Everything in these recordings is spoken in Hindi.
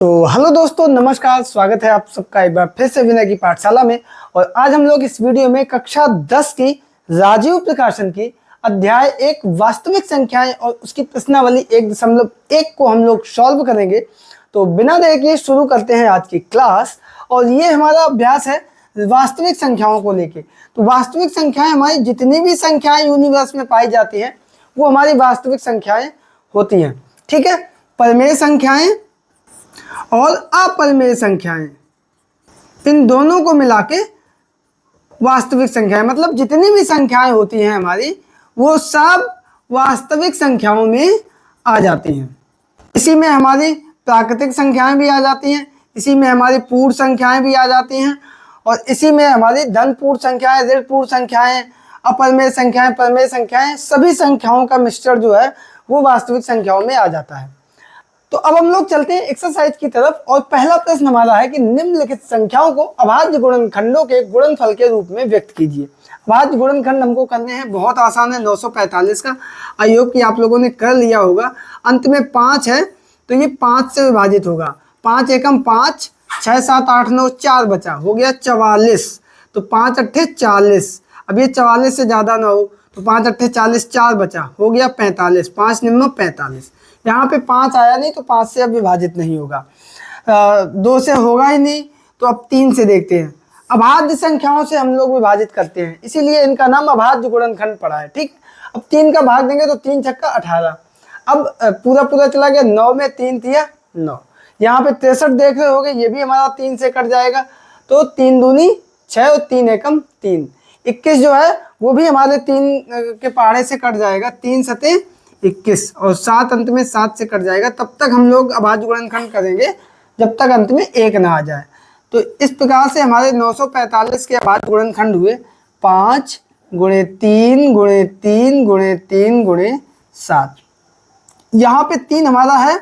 तो हेलो दोस्तों, नमस्कार। स्वागत है आप सबका एक बार फिर से विनय की पाठशाला में। और आज हम लोग इस वीडियो में कक्षा 10 की राजीव प्रकाशन की अध्याय 1 वास्तविक संख्याएं और उसकी प्रश्नावली 1.1 को हम लोग सॉल्व करेंगे। तो बिना देर किए शुरू करते हैं आज की क्लास। और ये हमारा अभ्यास है वास्तविक संख्याओं को लेके। तो वास्तविक संख्याएं हमारी जितनी भी संख्याएं यूनिवर्स में पाई जाती हैं वो हमारी वास्तविक संख्याएं होती हैं। ठीक है, परिमेय संख्याएं और अपरिमेय संख्याएं, इन दोनों को मिला के वास्तविक संख्याएं, मतलब जितनी भी संख्याएं होती हैं हमारी वो सब वास्तविक संख्याओं में आ जाती हैं। इसी में हमारी प्राकृतिक संख्याएं भी आ जाती हैं, इसी में हमारी पूर्ण संख्याएं भी आ जाती हैं, और इसी में हमारी धन पूर्ण संख्याएं, ऋण पूर्ण संख्याएं, अपरिमेय संख्याएं, परिमेय संख्याएं, सभी संख्याओं का मिश्रण जो है वो वास्तविक संख्याओं में आ जाता है। तो अब हम लोग चलते हैं एक्सरसाइज की तरफ। और पहला प्रश्न हमारा है कि निम्नलिखित संख्याओं को अभाज्य गुणनखंडों के गुणनफल के रूप में व्यक्त कीजिए। अभाज्य गुणनखंड हमको करने हैं, बहुत आसान है, 945 का। आई होप कि आप लोगों ने कर लिया होगा। अंत में 5 है तो ये 5 से विभाजित होगा। 5 एकम 5, 6 7 8 9 4 बचा, हो गया 44। तो 5 अट्ठे 40। अब ये 44 से ज़्यादा ना हो तो 5 अट्ठे 40, 4 बचा, हो गया 45। 5 निम्न 45। यहाँ पे 5 आया नहीं तो 5 से अब विभाजित नहीं होगा। 2 से होगा ही नहीं तो अब 3 से देखते हैं। अभाज्य संख्याओं से हम लोग विभाजित करते हैं, इसीलिए इनका नाम अभाज्य गुणनखंड पड़ा है। ठीक, अब 3 का भाग देंगे तो 3 छक्का 18। अब पूरा चला गया। 9 में 3 दिया 9। यहाँ पे 63 देख रहे होगे, ये भी हमारा 3 से कट जाएगा। तो 3 दूनी 6 और 3 एकम 3। 21 जो है वो भी हमारे 3 के पहाड़े से कट जाएगा। 3 सते 21 और 7 अंत में 7 से कट जाएगा। तब तक हम लोग अभाज्य गुणनखंड करेंगे जब तक अंत में 1 ना आ जाए। तो इस प्रकार से हमारे 945 के अभाज्य गुणनखंड हुए 5 गुणे 3 गुणे 3 गुणे 3 गुणे 7। यहाँ पे 3 हमारा है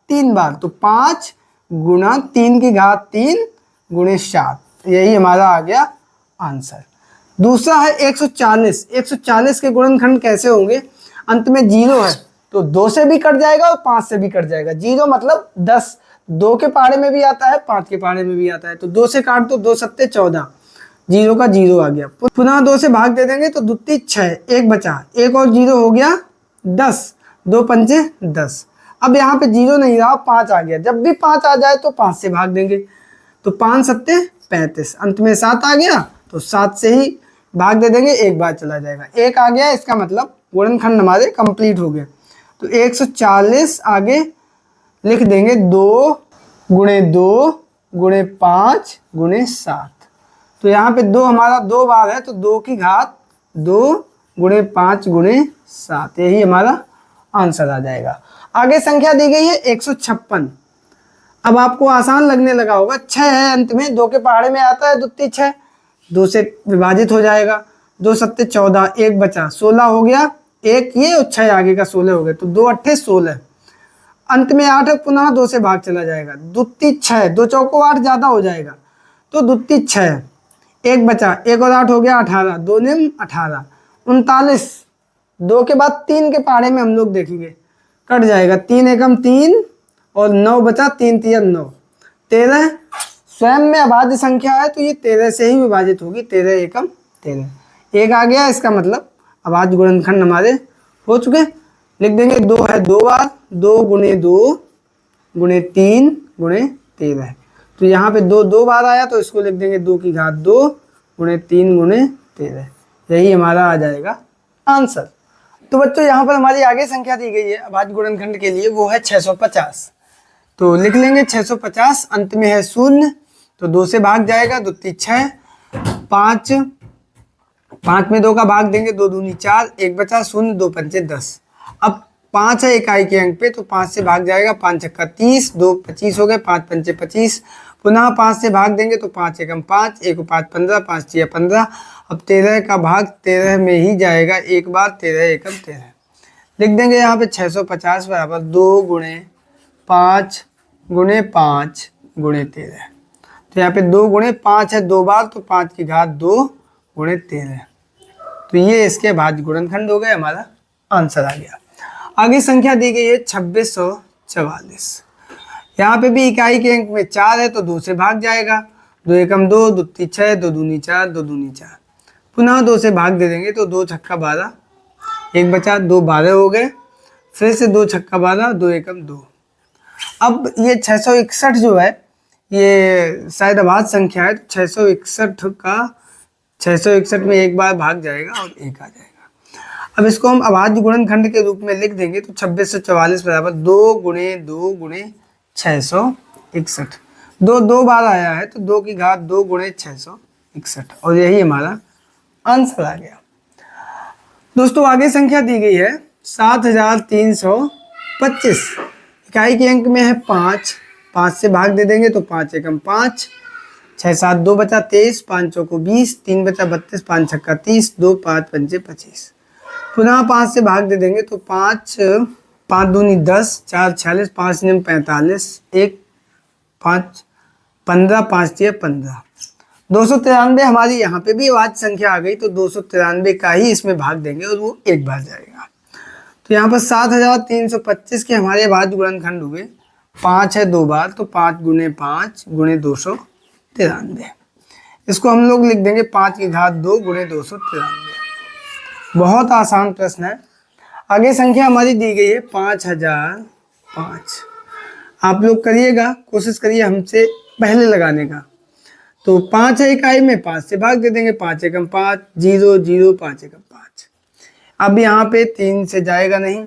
3 बार, तो 5 गुणा 3 की घात 3 गुणे 7, यही हमारा आ गया आंसर। दूसरा है 140। 140 के गुणनखंड कैसे होंगे? अंत में 0 है तो 2 से भी कट जाएगा और 5 से भी कट जाएगा। 0 मतलब 10, 2 के पहाड़े में भी आता है, 5 के पहाड़े में भी आता है। तो 2 से काट दो, 2 सत्ते 14, 0 का 0 आ गया। पुनः 2 से भाग दे देंगे तो दुत्ती 6, 1 बचा, 1 और 0 हो गया 10, 2 पंचे 10। अब यहाँ पे 0 नहीं रहा, 5 आ गया। जब भी 5 आ जाए तो 5 से भाग देंगे, तो 5 सत्ते 35। अंत में 7 आ गया तो 7 से ही भाग दे देंगे, एक बार चला जाएगा। 1 आ गया, इसका मतलब गुणनखंड हमारे कंप्लीट हो गए। तो 140 आगे लिख देंगे 2 गुणे 2 गुणे 5 गुणे 7। तो यहाँ पे 2 हमारा 2 बार है तो 2 की घात 2 गुणे 5 गुणे 7, यही हमारा आंसर आ जाएगा। आगे संख्या दी गई है 156। अब आपको आसान लगने लगा होगा। 6 है अंत में, 2 के पहाड़े में आता है दुत्ती 6, 2 से विभाजित हो जाएगा। 2 सत्ते 14, 1 बचा, 16 हो गया। 1 ये और 6 आगे का 16 हो गया, तो 2 अट्ठे 16। अंत में 8 है, पुनः 2 से भाग चला जाएगा। दुत्ती 6, 2 चौको 8 ज़्यादा हो जाएगा तो दुत्ती 6, 1 बचा, 1 और 8 हो गया 18, 2 निम्न 18, 39। 2 के बाद 3 के पहाड़े में हम लोग देखेंगे कट जाएगा। 3 एकम 3 और 9 बचा, 3 तिया 9, 13। स्वयं में अभाज्य संख्या है तो ये 13 से ही विभाजित होगी। 13 एकम 13, 1 आ गया, इसका मतलब अभाज्य गुणनखंड हमारे हो चुके। लिख देंगे 2 है 2 बार, 2 गुणे 2 गुणे 3 गुणे 13। तो यहाँ पे 2 2 बार आया तो इसको लिख देंगे 2 की घात 2 गुणे 3 गुणे 13, यही हमारा आ जाएगा आंसर। तो बच्चों यहाँ पर हमारी आगे संख्या दी गई है अभाज्य गुणनखंड के लिए, वो है 650। तो लिख लेंगे 650, अंत में है 0 तो 2 से भाग जाएगा, दुत्ती 6, 5 में 2 का भाग देंगे, 2 दूनी 4, 1 बचा, 0, 2 पंचे 10। अब 5 है इकाई के अंक पे तो 5 से भाग जाएगा, 5 छक्का 30, 2 25 हो गए, 5 पंचे 25। पुनः 5 से भाग देंगे तो 5 एकम 5, 1 5 15, 5 6 15। अब 13 का भाग 13 में ही जाएगा एक बार, 13 एकम 13। लिख देंगे यहाँ पे 650 बराबर 2 गुणे 5 गुणे 5 गुणे 13। तो यहाँ पे 2 गुणे 5 है 2 बार, तो 5 की घात 2 गुणे 13। तो ये इसके अभाज्य गुणनखंड हो गए, हमारा आंसर आ गया। आगे संख्या दी गई है 2644। यहाँ पे भी इकाई के अंक में 4 है तो 2 से भाग जाएगा। 2 एकम 2, 2 तीन 6, 2 दूनी 4, 2 दूनी 4। पुनः 2 से भाग दे देंगे तो 2 छक्का 12, 1 बचा, 2 12 हो गए। फिर से 2 छक्का 12, 2 एकम 2। अब ये 661 जो है ये शायद अभाज्य संख्या है, तो 661 में एक बार भाग जाएगा और 1 आ जाएगा। अब इसको हम अभाज्य गुणनखंड के रूप में लिख देंगे तो 2644 बराबर 2 गुणे 2 गुणे 661। 2 बार आया है तो 2 की घात 2 गुणे 661 और यही हमारा आंसर आ गया। दोस्तों आगे संख्या दी गई है 7325। इकाई के अंक में है 5, 5 से भाग दे देंगे तो 5 एकम 5, 6 7 2 बचा 23, 5 चौको 20, 3 बचा 32, 5 छक्का 30, 2 5 पंचे 25। पुनः 5 से भाग दे देंगे तो 5 दूनी 10, 4 46, 5 निम 45, 1 5 15, 5 तिया 15। 293 हमारी यहाँ पे भी अभाज्य संख्या आ गई तो 293 का ही इसमें भाग देंगे और वो एक बार जाएगा। तो यहाँ पर 7325 के हमारे अभाज्य गुणनखंड हुए। 5 है 2 बार तो 5 गुणे 5 गुणे 293। इसको हम लोग लिख देंगे 5 की घात 2 गुणे 293। बहुत आसान प्रश्न है। आगे संख्या हमारी दी गई है 5005। आप लोग करिएगा, कोशिश करिए हमसे पहले लगाने का। तो 5 है इकाई में, 5 से भाग दे देंगे। 5 एकम 5, 0 0 5 एकम 5। अब यहाँ पे 3 से जाएगा नहीं।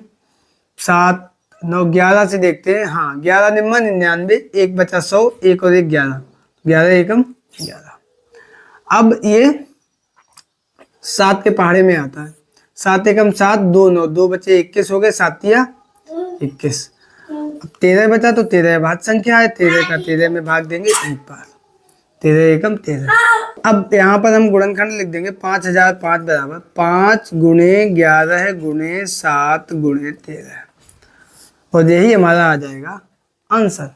7 9 11 से देखते हैं। हाँ 11 निम्मा 99, 1 बचा 100, 1 और 1 11, 11 एकम 11। अब ये 7 के पहाड़े में आता है। 7 एकम 7, 2 9, 2 बचे 21 हो गए, 7 तिया 21। अब 13 बचा तो 13 अभाज्य संख्या है। 13 का 13 में भाग देंगे एक बार, 13 एकम 13। अब यहाँ पर हम गुणनखंड लिख देंगे 5005 बराबर 5 गुणे 11 गुणे 7 गुणे 13 और यही हमारा आ जाएगा आंसर।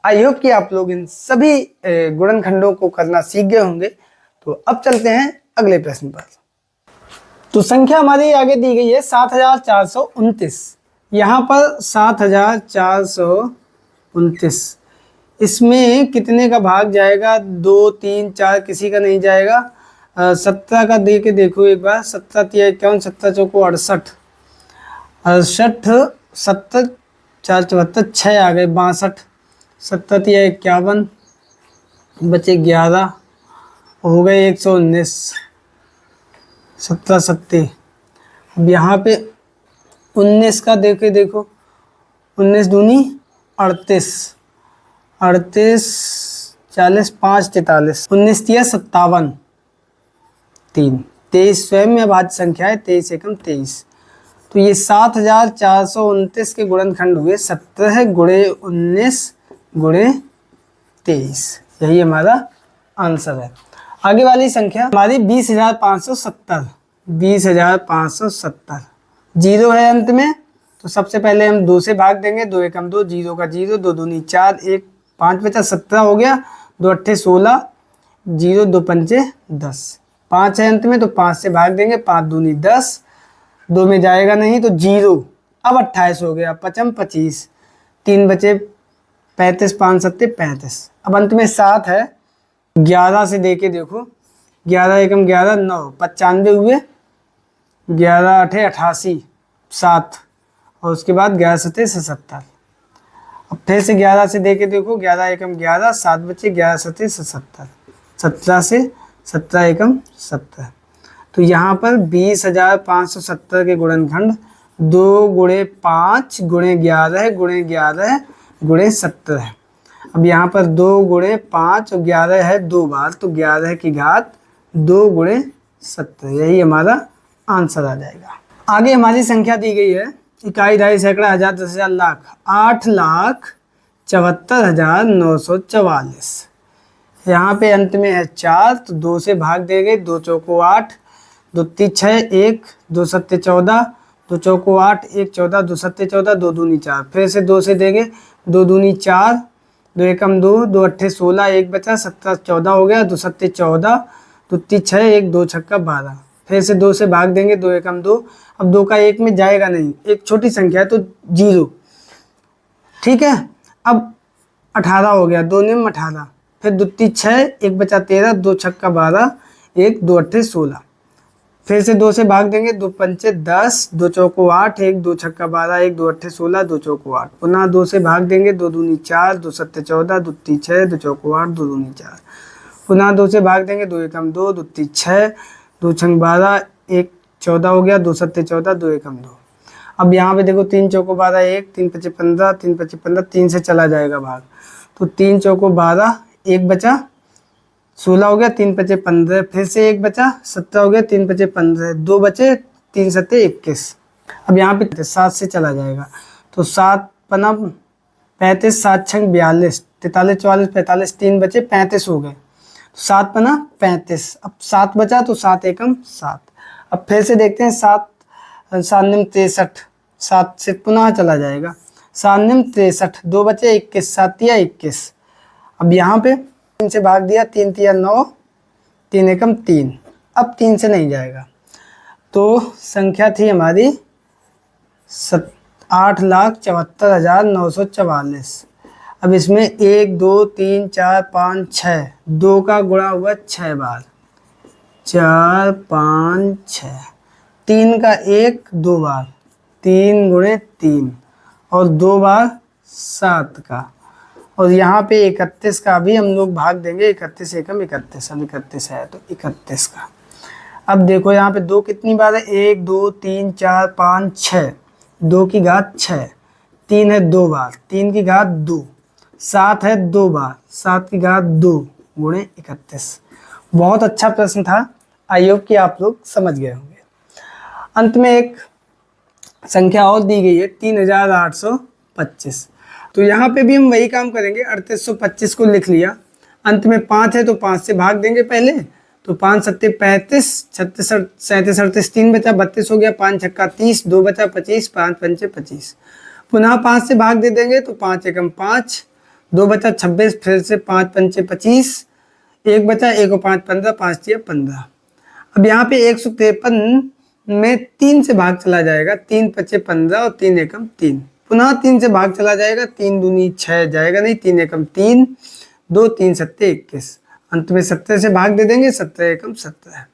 आई होप कि आप लोग इन सभी गुणनखंडों को करना सीख गए होंगे। तो अब चलते हैं अगले प्रश्न पर। तो संख्या हमारी आगे दी गई है 7429। यहाँ पर 7429, इसमें कितने का भाग जाएगा? 2 3 4 किसी का नहीं जाएगा। 17 का दे के देखो एक बार। 17 तिया 51, 17 चौको 68, 68 70 4 74 6 आ गए 62, 17 तिया 51 बचे 11 हो गए 119, 17 70। अब यहाँ पे 19 का देके देखो। 19 दूनी 38, 38 40 5 43, 19 तिया 57 3, 23 स्वयं में अभाज्य संख्या है। 23 एकम 23। तो ये 7429 के गुणनखंड हुए 17 गुणे 19 गुणे 23। यही हमारा आंसर है। आगे वाली संख्या हमारी 20,570। 20,570 जीरो है अंत में, तो सबसे पहले हम 2 से भाग देंगे। 2 एकम 2, 0 का 0, 2 दूनी 4, 1 5 बचा 17 हो गया, 2 अट्ठे 16, 0 2 पंचे 10। 5 है अंत में तो 5 से भाग देंगे। 5 दूनी 10, 2 में जाएगा नहीं तो 0। अब 28 हो गया, 55 25, 3 बचे 35, 5 7 35। अब अंत में 7 है। 11 से दे के देखो। 11 एकम 11 9, 95 हुए। 11 अठे 88, 7 और उसके बाद 11 सते 77। अब फिर से 11 से दे के देखो। 11 एकम 11, 7 बचे 11 सते 77, 17 से 17 एकम 17। तो यहाँ पर 20,570 के गुणनखंड 2 गुणे 5 गुणे 11 गुणे 11 गुणे 17 है। अब यहाँ पर 2 गुणे 5 और 11 है 2 बार, तो 11 की घात 2 गुणे 17। यही हमारा आंसर आ जाएगा। आगे हमारी संख्या दी गई है इकाई, दहाई, सैकड़ा, हजार, 10,000, लाख। 8,74,944। यहाँ पे अंत में है 4 तो 2 से भाग देंगे। 2 चौको 8, 2 तीन 6, 1 2 सत्ते 14, 2 चौको 8, 1 14, 2 सत्ते 14, 2 दूनी 4। फिर से 2 से देंगे। 2 दूनी 4, 2 एकम 2, 2 अट्ठे 16, 1 बचा 17 14 हो गया, 2 सत्ते 14, 2 तीन 6, 1 2 छक्का 12। फिर से 2 से भाग देंगे। 2 एकम 2। अब 2 का 1 में जाएगा नहीं, एक छोटी संख्या है तो 0। ठीक है। अब 18 हो गया, 2 निम 18, फिर दुत्ती 6, 1 बचा 13, 2 छक्का 12, 1 2 अट्ठे 16। फिर से 2 से भाग देंगे, 2 पंचे 10, 2 चौको 8, 1 2 छक्का 12, 1 2 अट्ठे 16, 2 चौको 8। पुनः 2 से भाग देंगे, 2 दूनी 4, 2 सत्ते 14, दुत्ती 6, 2 चौको 8, 2 दूनी 4। पुनः 2 से भाग देंगे, 2 एकम 2, दुत्ती 6, 2 छंग 12, 1 14 हो गया, 2 सत्ते 14, 2 एकम 2। अब यहाँ पे देखो 3 चौको 12, 1 3 पचे 15, 3 पचे 15, 3 से चला जाएगा भाग, तो 3 चौको 12, 1 बचा 16 हो गया, 3 पचे 15, फिर से 1 बचा 17 हो गया, 3 पचे 15, 2 बचे, 3 सत्ते 21। अब यहाँ पे 7 से चला जाएगा, तो 7 पना 35, 7 छंग 42, 43 44 45, 3 बचे 35 हो गए, 7 पना 35। अब 7 बचा तो 7 एकम 7। अब फिर से देखते हैं 7 7 निम 63, 7 से पुनः चला जाएगा, 7 निम 63, 2 बचे 21, 7 या 21। अब यहाँ पे 3 से भाग दिया, 3 तिया 9, 3 एकम 3। अब 3 से नहीं जाएगा, तो संख्या थी हमारी 8,74,944। अब इसमें 1 2 3 4 5 6, 2 का गुणा हुआ 6 बार, 4 5 6, 3 का 1 2 बार, 3 गुणे 3, और 2 बार 7 का, और यहाँ पे 31 का भी हम लोग भाग देंगे, 31 एकम 31, अब 31 है तो 31 का। अब देखो यहाँ पे 2 कितनी बार है, 1 2 3 4 5 6, 2 की घात 6, 3 है 2 बार, 3 की घात 2, 7 है 2 बार, 7 की घात 2 गुणे 31। बहुत अच्छा प्रश्न था, आई होप कि आप लोग समझ गए होंगे। अंत में एक संख्या और दी गई है 3825, तो यहाँ पे भी हम वही काम करेंगे, 3825 को लिख लिया, अंत में 5 है तो 5 से भाग देंगे पहले, तो 5 सत्ते 35, 36 37 38, 3 बचा 32 हो गया, 5 छक्का 30, 2 बचा 25, 5 पंचे 25। पुनः 5 से भाग दे देंगे, तो 5 एकम 5, 2 बचा 26, फिर से 5 पंचे 25, 1 बचा 1 और 5 15, 5 तिया 15। अब यहाँ पे 153 में 3 से भाग चला जाएगा, 3 पचे 15 और 3 एकम 3। पुनः 3 से भाग चला जाएगा, 3 दूनी 6 जाएगा नहीं, 3 एकम 3, 2 3 सत्ते 21। अंत में 17 से भाग दे देंगे, 17 एकम 17,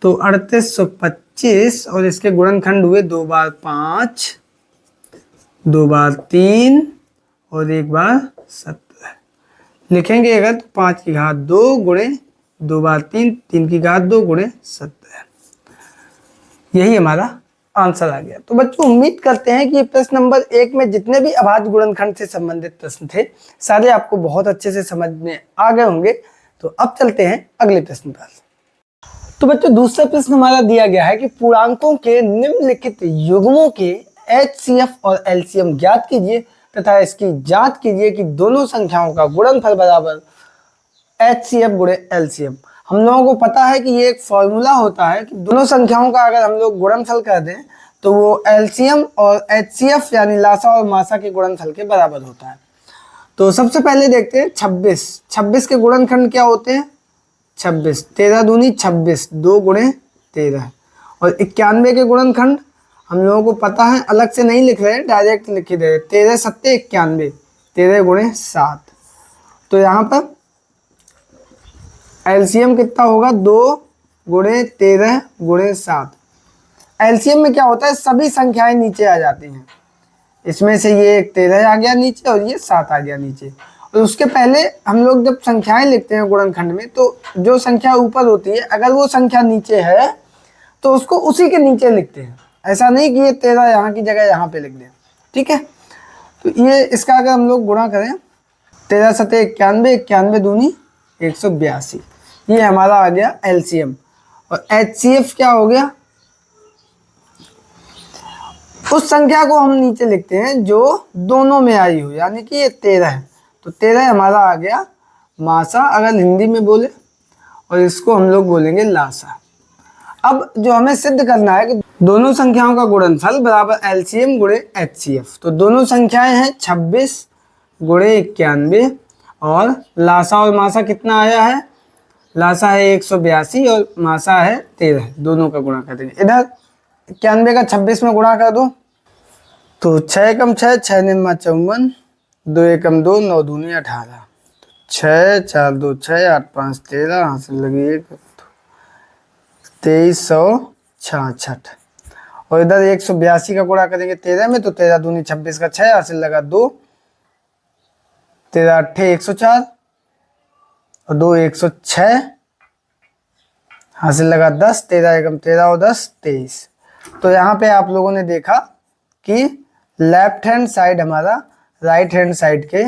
तो 3825, और इसके गुणनखंड हुए 2 बार 5, 2 बार 3 और 1 बार 17। लिखेंगे अगर तो 5 की घात 2 गुणे 2 बार 3, 3 की घात 2 गुणे 17। यही हमारा आंसर आ गया। तो बच्चों उम्मीद करते हैं कि प्रश्न नंबर 1 में जितने भी अभाज्य गुणनखंड से संबंधित प्रश्न थे सारे आपको बहुत अच्छे से समझ में आ गए होंगे। तो अब चलते हैं अगले प्रश्न पर। तो बच्चों दूसरा प्रश्न हमारा दिया गया है कि पूर्णांकों के निम्नलिखित युग्मों के एचसीएफ और एलसीएम ज्ञात कीजिए तथा इसकी जांच कीजिए कि दोनों संख्याओं का गुणनफल बराबर एचसीएफ गुणे एलसीएम। हम लोगों को पता है कि ये एक फॉर्मूला होता है कि दोनों संख्याओं का अगर हम लोग गुणनफल कर दें तो वो एलसीएम और एचसीएफ यानी लासा और मासा के गुणनफल के बराबर होता है। तो सबसे पहले देखते हैं 26। 26 के गुणनखंड क्या होते हैं? 26, 13 दूनी 26, 2 गुणे 13। और 91 के गुणनखंड हम लोगों को पता है, अलग से नहीं लिख रहे हैं, डायरेक्ट लिख ही दे, 13 सत्ते 91, 13 गुणे 7। तो यहाँ पर एलसीएम कितना होगा? 2 गुणे 13 गुणे 7। एलसीएम में क्या होता है, सभी संख्याएं नीचे आ जाती हैं। इसमें से ये 13 आ गया नीचे और ये 7 आ गया नीचे। और उसके पहले हम लोग जब संख्याएं लिखते हैं गुणनखंड में, तो जो संख्या ऊपर होती है अगर वो संख्या नीचे है तो उसको उसी के नीचे लिखते हैं। ऐसा नहीं कि ये 13 यहाँ की जगह यहाँ पे लिख दें, ठीक है। तो ये इसका अगर हम लोग गुणा करें, 13 सत्ते 91, 91 दूनी 182, ये हमारा आ गया एलसीएम। और एचसीएफ क्या हो गया? उस संख्या को हम नीचे लिखते हैं जो दोनों में आई हो, यानी कि ये 13 है, तो 13 हमारा आ गया मासा अगर हिंदी में बोले, और इसको हम लोग बोलेंगे लासा। अब जो हमें सिद्ध करना है कि दोनों संख्याओं का गुणनफल बराबर एलसीएम गुणे एचसीएफ। तो दोनों संख्याएं हैं 26 गुणे 91, और लासा और मासा कितना आया है? लासा है 182 और मासा है 13, दोनों का गुणा कर देंगे। इधर 91 का 26 में गुणा कर दो, तो 6 कम 6, 6 निम्मा 54, दो एकम दो, नौ दूनी 18, 6 4 2 6 8 5 13, हासिल लगी 1, 2366। और इधर 182 का गुणा करेंगे 13 में, तो 13 दूनी 26 का 6, हासिल लगा 2, 13 अट्ठे 104 और 2 106, हासिल लगा 10, 13 एकम 13 और 10 23। तो यहाँ पे आप लोगों ने देखा कि लेफ्ट हैंड साइड हमारा राइट हैंड साइड के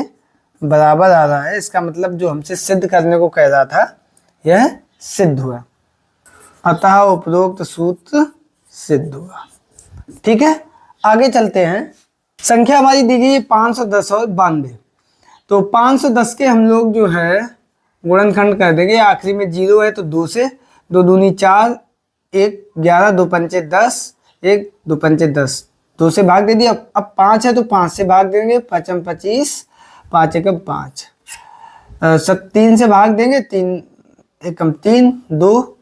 बराबर आ रहा है। इसका मतलब जो हमसे सिद्ध करने को कह रहा था यह सिद्ध हुआ, अतः उपरोक्त सूत्र सिद्ध हुआ। ठीक है, आगे चलते हैं। संख्या हमारी दी गई है 510 और 92। तो 510 के हम लोग जो है गुणनखंड कर देंगे, आखिरी में 0 है तो 2 से, 2 दूनी 4, 1 11, 2 पंचे 10, 1 2 पंचे 10, 2 से भाग दे दिया। अब 5 है तो 5 से भाग देंगे, 5 25, 5 एकम 5, 3 से भाग देंगे, 3 एकम 3, 2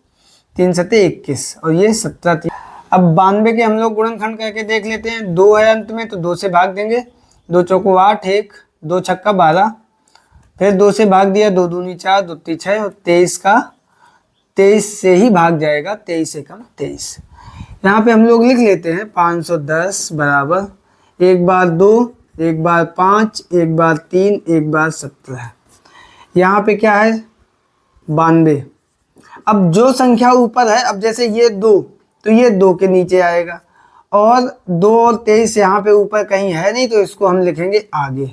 3 सत्ते 21 और ये 17। अब 92 के हम लोग गुणनखंड करके देख लेते हैं। 2 है अंत में तो 2 से भाग देंगे, 2 चौको 8, 1 2 छक्का 12, फिर 2 से भाग दिया, 2 दूनी 4, 2 तीन 6 और 23 का 23 से ही भाग जाएगा, 23 एकम 23। यहाँ पे हम लोग लिख लेते हैं 510 बराबर 1 बार 2, 1 बार 5, 1 बार 3, 1 बार 17। यहाँ पे क्या है 92। अब जो संख्या ऊपर है, अब जैसे ये 2 तो ये 2 के नीचे आएगा, और 2 और 23 यहाँ पे ऊपर कहीं है नहीं, तो इसको हम लिखेंगे आगे,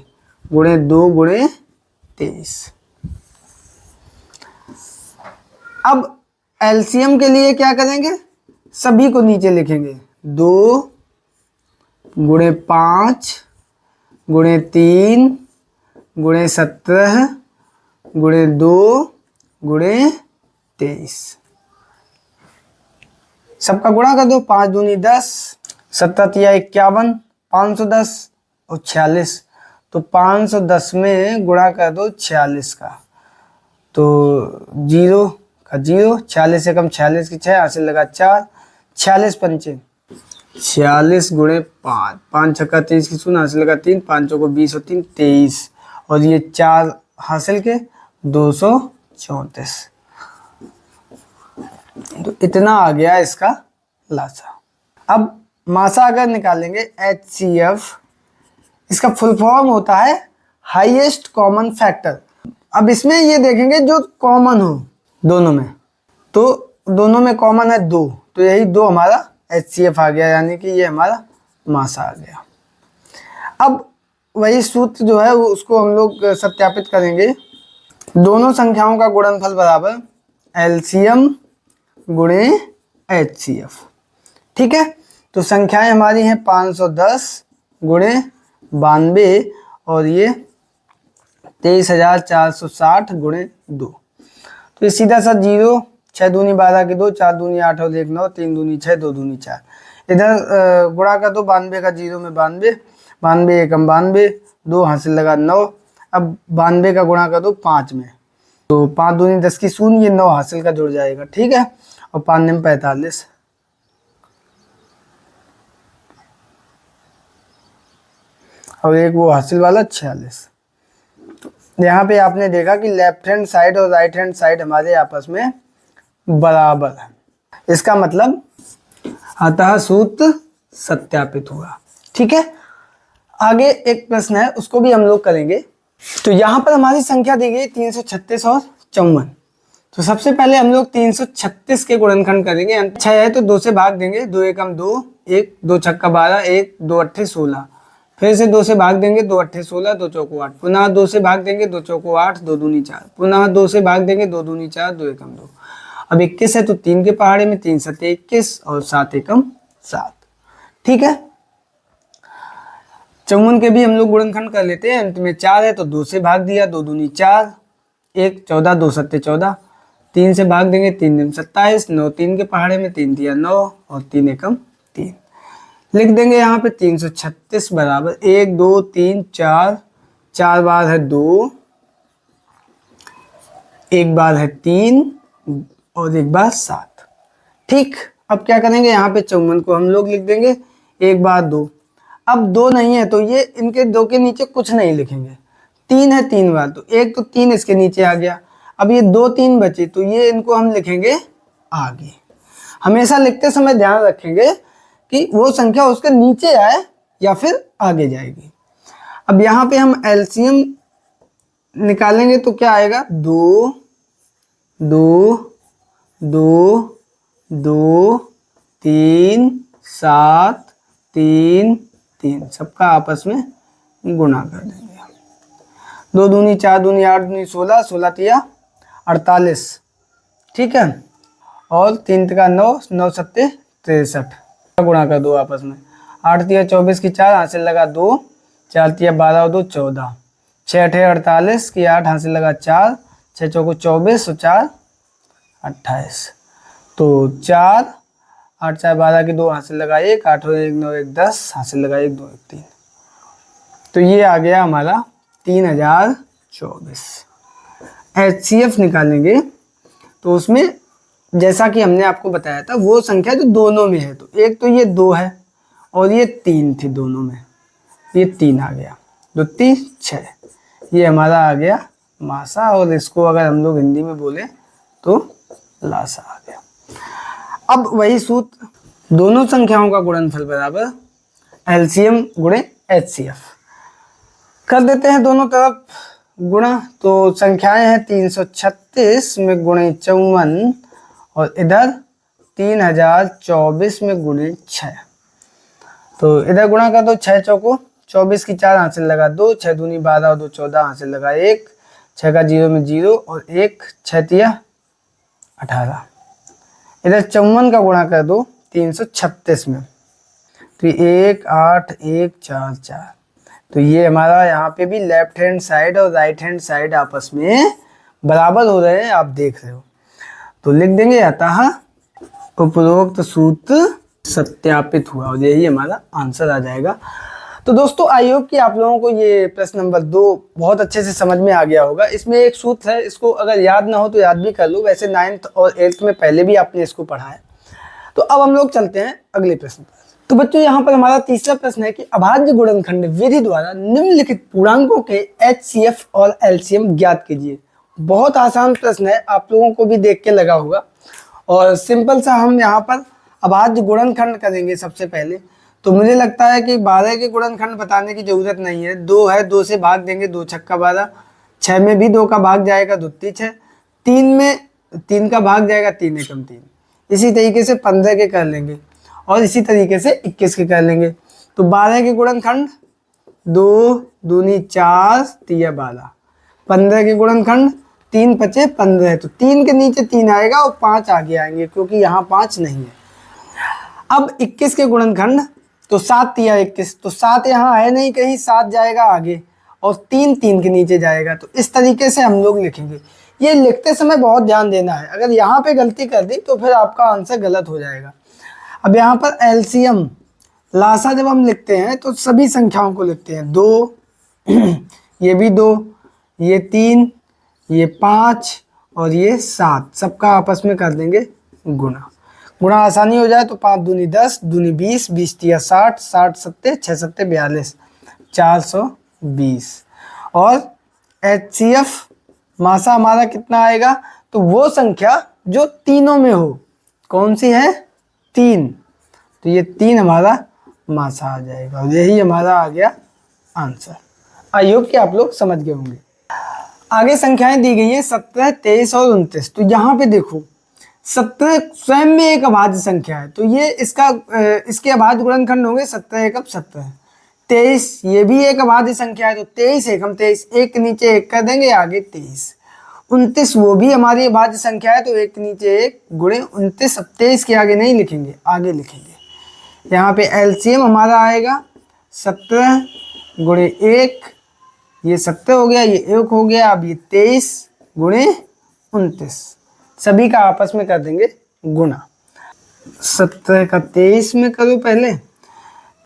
गुणे 2 गुणे 23। अब एलसीएम के लिए क्या करेंगे, सभी को नीचे लिखेंगे, 2 गुणे 5 गुणे 3 गुणे 17 गुणे 2 गुणे 23। सबका गुणा कर दो, 5 दूनी 10, 17 तिया 51, 510 और 46। तो 510 में गुणा कर दो 46 का, तो 0 का 0, 46 एकम 46 की 6, हासिल लगा 4, 46 पंचे 46 गुणे 5, 5 छक्का 30 की 0, हासिल लगा 3, 5 चौको 20 और 3 23 और ये 4 हासिल के 234। तो इतना आ गया इसका लासा। अब मासा अगर निकालेंगे HCF, इसका फुल फॉर्म होता है हाईएस्ट कॉमन फैक्टर। अब इसमें ये देखेंगे जो कॉमन हो दोनों में, तो दोनों में कॉमन है 2, तो यही 2 हमारा HCF आ गया, यानी कि ये हमारा मासा आ गया। अब वही सूत्र जो है वो उसको हम लोग सत्यापित करेंगे। दोनों संख्याओं का गुणनफल बराबर LCM गुणे HCF। ठीक है, तो संख्याएं हमारी हैं 510 गुणे 92 और ये 23,460 गुणे 2। तो ये सीधा सा 0, 6 दूनी 12 की 2, 4 दूनी 8 और 1 9, 3 दूनी 6, 2 दूनी 4। इधर गुणा कर दो 92 का 0 में 92, 92 एकम 92, 2 हासिल लगा 9। अब 92 का गुणा कर दो 5 में, तो 5 दूनी 10 की 0, ये 9 हासिल का जुड़ जाएगा। ठीक है, और 5 में 45 और एक वो हासिल वाला 46। यहाँ पे आपने देखा कि लेफ्ट हैंड साइड और राइट हैंड साइड हमारे आपस में बराबर है, इसका मतलब अतः सूत्र सत्यापित हुआ। ठीक है, आगे एक प्रश्न है उसको भी हम लोग करेंगे। तो यहाँ पर हमारी संख्या दी गई 336 और 54। तो सबसे पहले हम लोग 336 के गुणनखंड करेंगे। 6 है तो 2 से भाग देंगे, 2 एकम 2, 1 2 छक्का 12, 1 2 अट्ठे 16, फिर से 2 से भाग देंगे, 2 अट्ठे 16, 2 चौको 8, पुनः 2 से भाग देंगे, 2 चौको 8, 2 दूनी 4, पुनः 2 से भाग देंगे, 2 दूनी 4, 2 एकम 2। अब 21 है तो 3 के पहाड़े में 3 सत्ते 21 और 7 एकम 7। ठीक है, 54 के भी हम लोग गुणनखंड कर लेते हैं। अंत में 4 है तो 2 से भाग दिया, 2 दूनी 4, 1 14, 2 सत्ते 14, 3 से भाग देंगे, 3 दूनी 27, 9 3 के पहाड़े में 3 दिया 9 और 3 एकम 3। लिख देंगे यहाँ पे 336 बराबर 1 2 3 4, 4 बार है 2, 1 बार है 3 और 1 बार 7। ठीक, अब क्या करेंगे, यहाँ पे 54 को हम लोग लिख देंगे 1 बार 2। अब 2 नहीं है तो ये इनके 2 के नीचे कुछ नहीं लिखेंगे। 3 है 3 बार, तो एक तो 3 इसके नीचे आ गया। अब ये 2 3 बचे तो ये इनको हम लिखेंगे आगे। हमेशा लिखते समय ध्यान रखेंगे कि वो संख्या उसके नीचे आए या फिर आगे जाएगी। अब यहाँ पे हम एलसीएम निकालेंगे तो क्या आएगा, 2 2 2 2 3 7 3 3, सबका आपस में गुणा कर देंगे। 2 दूनी 4 दूनी 8 दूनी 16, 16 तिया 48, ठीक है। और 3 तिया 9, 9 सत्ते 63, गुणा कर दो आपस में। 8 तिया 24 की 4 हासिल लगा 2, 4 तिया 12 और 2 14, 6 अठे 48 की 8 हासिल लगा 4, 6 चौको 24 और 4 28, तो 4 8 4 12 की 2 हासिल लगा 1, 8 और 1 9 1 10 हासिल लगा 1 2 1 3, तो ये आ गया हमारा 3024। HCF निकालेंगे तो उसमें जैसा कि हमने आपको बताया था वो संख्या जो दोनों में है, तो एक तो ये 2 है और ये 3 थी दोनों में, ये 3 आ गया, 2 3 6, ये हमारा आ गया मासा, और इसको अगर हम लोग हिंदी में बोले तो लासा आ गया। अब वही सूत्र, दोनों संख्याओं का गुणनफल बराबर एलसीएम गुणे HCF। कर देते हैं दोनों तरफ गुणा, तो संख्याएं हैं 336 में गुणे 54 और इधर 3024 में गुणे 6, तो इधर गुणा कर दो। 6 चौको 24 की 4 हासिल लगा 2, 6 दूनी 12 और 2 14 हासिल लगा 1, 6 का 0 में 0 और 1, 6 तिया 18। इधर 54 का गुणा कर दो 336 में, तो 1 8 1 4 4, तो ये हमारा यहाँ पे भी लेफ्ट हैंड साइड और राइट हैंड साइड आपस में बराबर हो रहे हैं, आप देख रहे हो। तो लिख देंगे अतः उपरोक्त सूत्र सत्यापित हुआ, और यही हमारा आंसर आ जाएगा। तो दोस्तों आई होप कि आप लोगों को ये प्रश्न नंबर 2 बहुत अच्छे से समझ में आ गया होगा। इसमें एक सूत्र है, इसको अगर याद ना हो तो याद भी कर लो, वैसे 9th और 8th में पहले भी आपने इसको पढ़ा है। तो अब हम लोग चलते हैं अगले प्रश्न पर। तो बच्चों यहाँ पर हमारा तीसरा प्रश्न है कि अभाज्य गुणनखंड विधि द्वारा निम्नलिखित पूर्णांकों के HCF और LCM ज्ञात कीजिए। बहुत आसान प्रश्न है, आप लोगों को भी देख के लगा होगा, और सिंपल सा हम यहाँ पर अभाज्य गुणनखंड करेंगे सबसे पहले। तो मुझे लगता है कि 12 के गुणनखंड बताने की जरूरत नहीं है, 2 है, 2 से भाग देंगे, 2 छक्का 12, 6 में भी 2 का भाग जाएगा, 2 3 6, 3 में 3 का भाग जाएगा, 3 एकम 3। इसी तरीके से 15 के कर लेंगे और इसी तरीके से 21 के कर लेंगे। तो 12 के गुणनखंड 2 दूनी 4 तिया 12, 15 के गुणनखंड 3 पचे 15, तो 3 के नीचे 3 आएगा और 5 आगे आएंगे क्योंकि यहाँ 5 नहीं है। अब 21 के गुणनखंड तो 7 तिया 21, तो 7 यहाँ है नहीं कहीं, 7 जाएगा आगे और 3 3 के नीचे जाएगा। तो इस तरीके से हम लोग लिखेंगे। ये लिखते समय बहुत ध्यान देना है, अगर यहाँ पे गलती कर दी तो फिर आपका आंसर गलत हो जाएगा। अब यहाँ पर एलसीएम लासा जब हम लिखते हैं तो सभी संख्याओं को लिखते हैं, 2 ये भी 2, ये 3, ये 5 और ये 7, सबका आपस में कर देंगे गुणा। गुणा आसानी हो जाए तो 5 दूनी 10, दूनी 20, 20 तिया 60, 60 सत्ते 6 सत्ते 42, 420। और HCF मासा हमारा कितना आएगा, तो वो संख्या जो तीनों में हो, कौन सी है, 3, तो ये 3 हमारा मासा आ जाएगा और यही हमारा आ गया आंसर। आई होप कि आप लोग समझ गए होंगे। आगे संख्याएं दी गई है 17, 23 और 29। तो यहाँ पे देखो 17 स्वयं में एक अभाज्य संख्या है, तो ये इसके अभाज्य गुणनखंड होंगे 17 एकम 17। 23 ये भी एक अभाज्य संख्या है, तो 23 एकम 23, एक के नीचे एक कर देंगे, आगे 23। 29 वो भी हमारी अभाज्य संख्या है, तो एक के नीचे एक गुणे 29। अब 23 के आगे नहीं लिखेंगे, आगे लिखेंगे। यहाँ पे एलसीएम हमारा आएगा 17 गुणे 1, ये 17 हो गया, ये 1 हो गया। अब ये 23 गुणे 29, सभी का आपस में कर देंगे गुणा। 17 का 23 में करो पहले,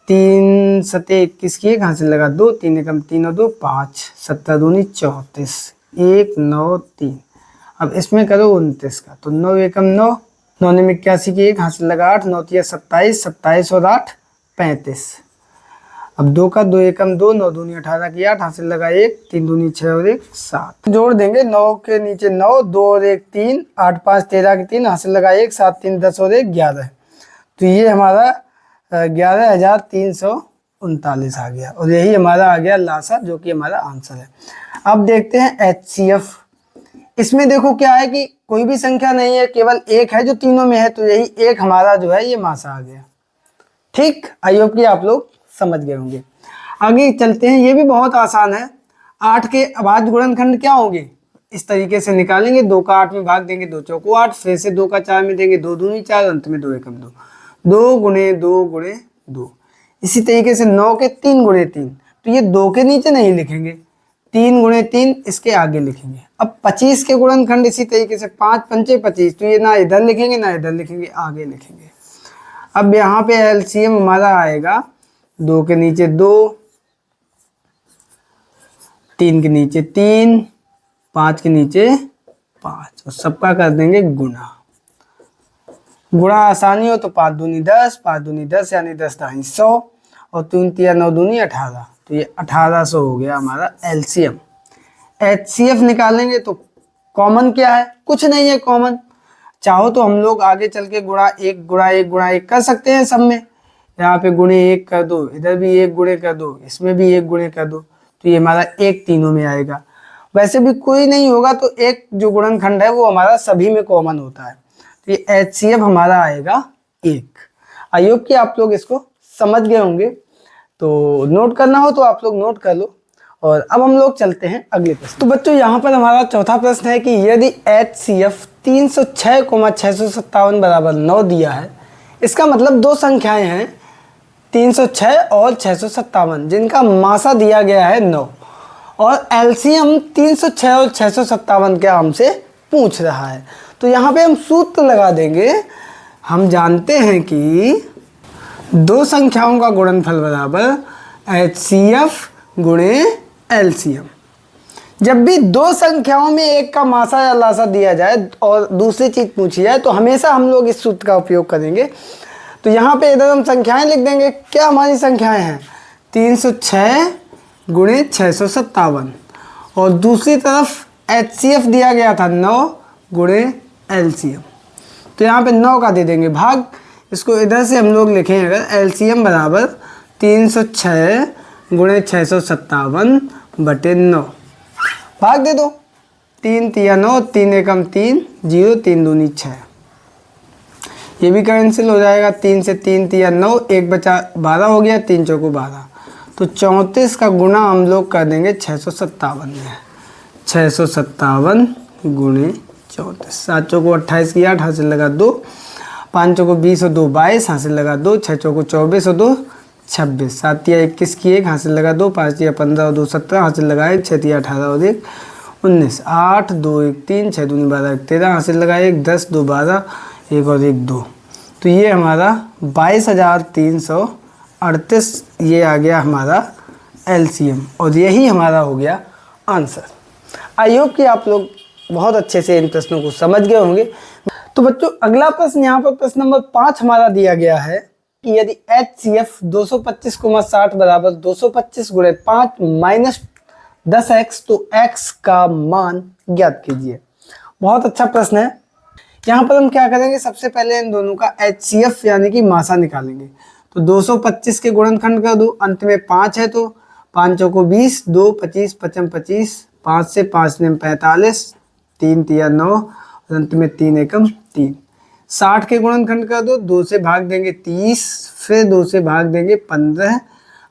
3 सत्ते 21 की 1 कहाँ से लगा 2, 3 एकम 3 और 2 5, 17 दूनी 34, 1 9 3। अब इसमें करो 29 का, तो 9 एकम 9, 9 81 की 1 कहाँ से लगा 8, 9 तिया 27, 27 और 8 35। अब 2 का 2 एकम 2, 9 दूनी 18 की 8, हासिल लगा 1, 3 दूनी 6 और 1 7। जोड़ देंगे 9 के नीचे 9, 2 और 1 3, 8 5 13 की 3, हासिल लगा 1, 7 3 10 और 1 11। तो ये हमारा 11,339 आ गया और यही हमारा आ गया लासा, जो कि हमारा आंसर है। अब देखते हैं HCF। इसमें देखो क्या है कि कोई भी संख्या नहीं है, केवल एक है जो तीनों में है, तो यही एक हमारा जो है ये मासा आ गया। ठीक, आई होप कि आप लोग समझ गए होंगे। आगे चलते हैं, ये भी बहुत आसान है। 8 के अभाज्य गुणनखंड क्या होंगे, इस तरीके से निकालेंगे। 2 का 8 में भाग देंगे, 2 चौको 8, फिर से 2 का 4 में देंगे, 2 दूनी 4, अंत में 2 एकम 2, 2 गुणे 2 गुणे 2। इसी तरीके से 9 के 3 गुणे 3, तो ये 2 के नीचे नहीं लिखेंगे, 3 गुणे 3 इसके आगे लिखेंगे। अब 25 के गुणनखंड इसी तरीके से 5 पंचे 25, तो ये ना इधर लिखेंगे ना इधर लिखेंगे, आगे लिखेंगे। अब यहाँ पे LCM हमारा आएगा 2 के नीचे 2, 3 के नीचे 3, 5 के नीचे 5, और सबका कर देंगे गुणा। गुणा आसानी हो तो 5 दूनी 10, 5 दूनी 10 यानी 10 ढाई 100, और 3 तिया 9 दूनी 18, तो ये 1800 हो गया हमारा LCM। HCF निकालेंगे तो कॉमन क्या है, कुछ नहीं है कॉमन। चाहो तो हम लोग आगे चल के गुणा 1 गुणा 1 गुणा 1 कर सकते हैं सब में। यहाँ पे गुणे 1 कर दो, इधर भी 1 गुणे कर दो, इसमें भी 1 गुणे कर दो, तो ये हमारा 1 तीनों में आएगा। वैसे भी कोई नहीं होगा तो एक जो गुणनखंड है वो हमारा सभी में कॉमन होता है, तो ये HCF हमारा आएगा 1। आई होप कि आप लोग इसको समझ गए होंगे, तो नोट करना हो तो आप लोग नोट कर लो। और अब हम लोग चलते हैं अगले प्रश्न। तो बच्चों यहाँ पर हमारा चौथा प्रश्न है कि यदि HCF 306,657 बराबर 9 दिया है, इसका मतलब दो संख्याएं हैं 306 और 657 जिनका मासा दिया गया है 9, और LCM 306 और 657 के हमसे पूछ रहा है। तो यहाँ पे हम सूत्र लगा देंगे। हम जानते हैं कि दो संख्याओं का गुणनफल बराबर HCF गुणे LCM। जब भी दो संख्याओं में एक का मासा या लासा दिया जाए और दूसरी चीज पूछी जाए तो हमेशा हम लोग इस सूत्र का उपयोग करेंगे। तो यहाँ पे इधर हम संख्याएं लिख देंगे। क्या हमारी संख्याएं हैं, 306 गुणे 657, और दूसरी तरफ HCF दिया गया था 9 गुणे LCM। तो यहाँ पे 9 का दे देंगे भाग, इसको इधर से हम लोग लिखें अगर LCM बराबर 306 गुणे 657 बटे 9, भाग दे दो, 3 तिया 9, 3 एकम 3, 0 3 दूनी 6, ये भी कैंसिल हो जाएगा। 3 से 3 तिया 9, 1 बचा 12 हो गया, 3 चौको 12, तो 34 का गुणा हम लोग कर देंगे 657 में। 657 गुणे 34, 7 चौको 28 की 8, हासिल लगा 2, 5 चौको 20 और 2 22, हासिल लगा 2, 6 चौको 24 और 2 26, 7 तिया 21 की 1, हासिल लगा 2, 5 तिया 15 और 2 17, हासिल लगा 1, 6 तिया 18 और 1 19, 8 2 1 3, 6 दूनी 12 13, हासिल लगा 1, 10 2 12, 1 और 1 2, तो ये हमारा 22,338 ये आ गया हमारा LCM, और यही हमारा हो गया आंसर। आई होप कि आप लोग बहुत अच्छे से इन प्रश्नों को समझ गए होंगे। तो बच्चों अगला प्रश्न यहाँ पर प्रश्न नंबर 5 हमारा दिया गया है कि यदि HCF 225,60 बराबर 225 गुणे 5 माइनस 10x, तो x का मान ज्ञात कीजिए। बहुत अच्छा प्रश्न है। यहाँ पर हम क्या करेंगे, सबसे पहले इन दोनों का HCF यानी कि मासा निकालेंगे। तो 225 के गुणनखंड कर दो, अंत में 5 है तो 5 चौको 20, 2 25 55 25, 5 से 5 में 45, 3 तिया 9, अंत में 3 एकम 3। 60 के गुणनखंड कर दो, 2 से भाग देंगे 30, फिर 2 से भाग देंगे 15,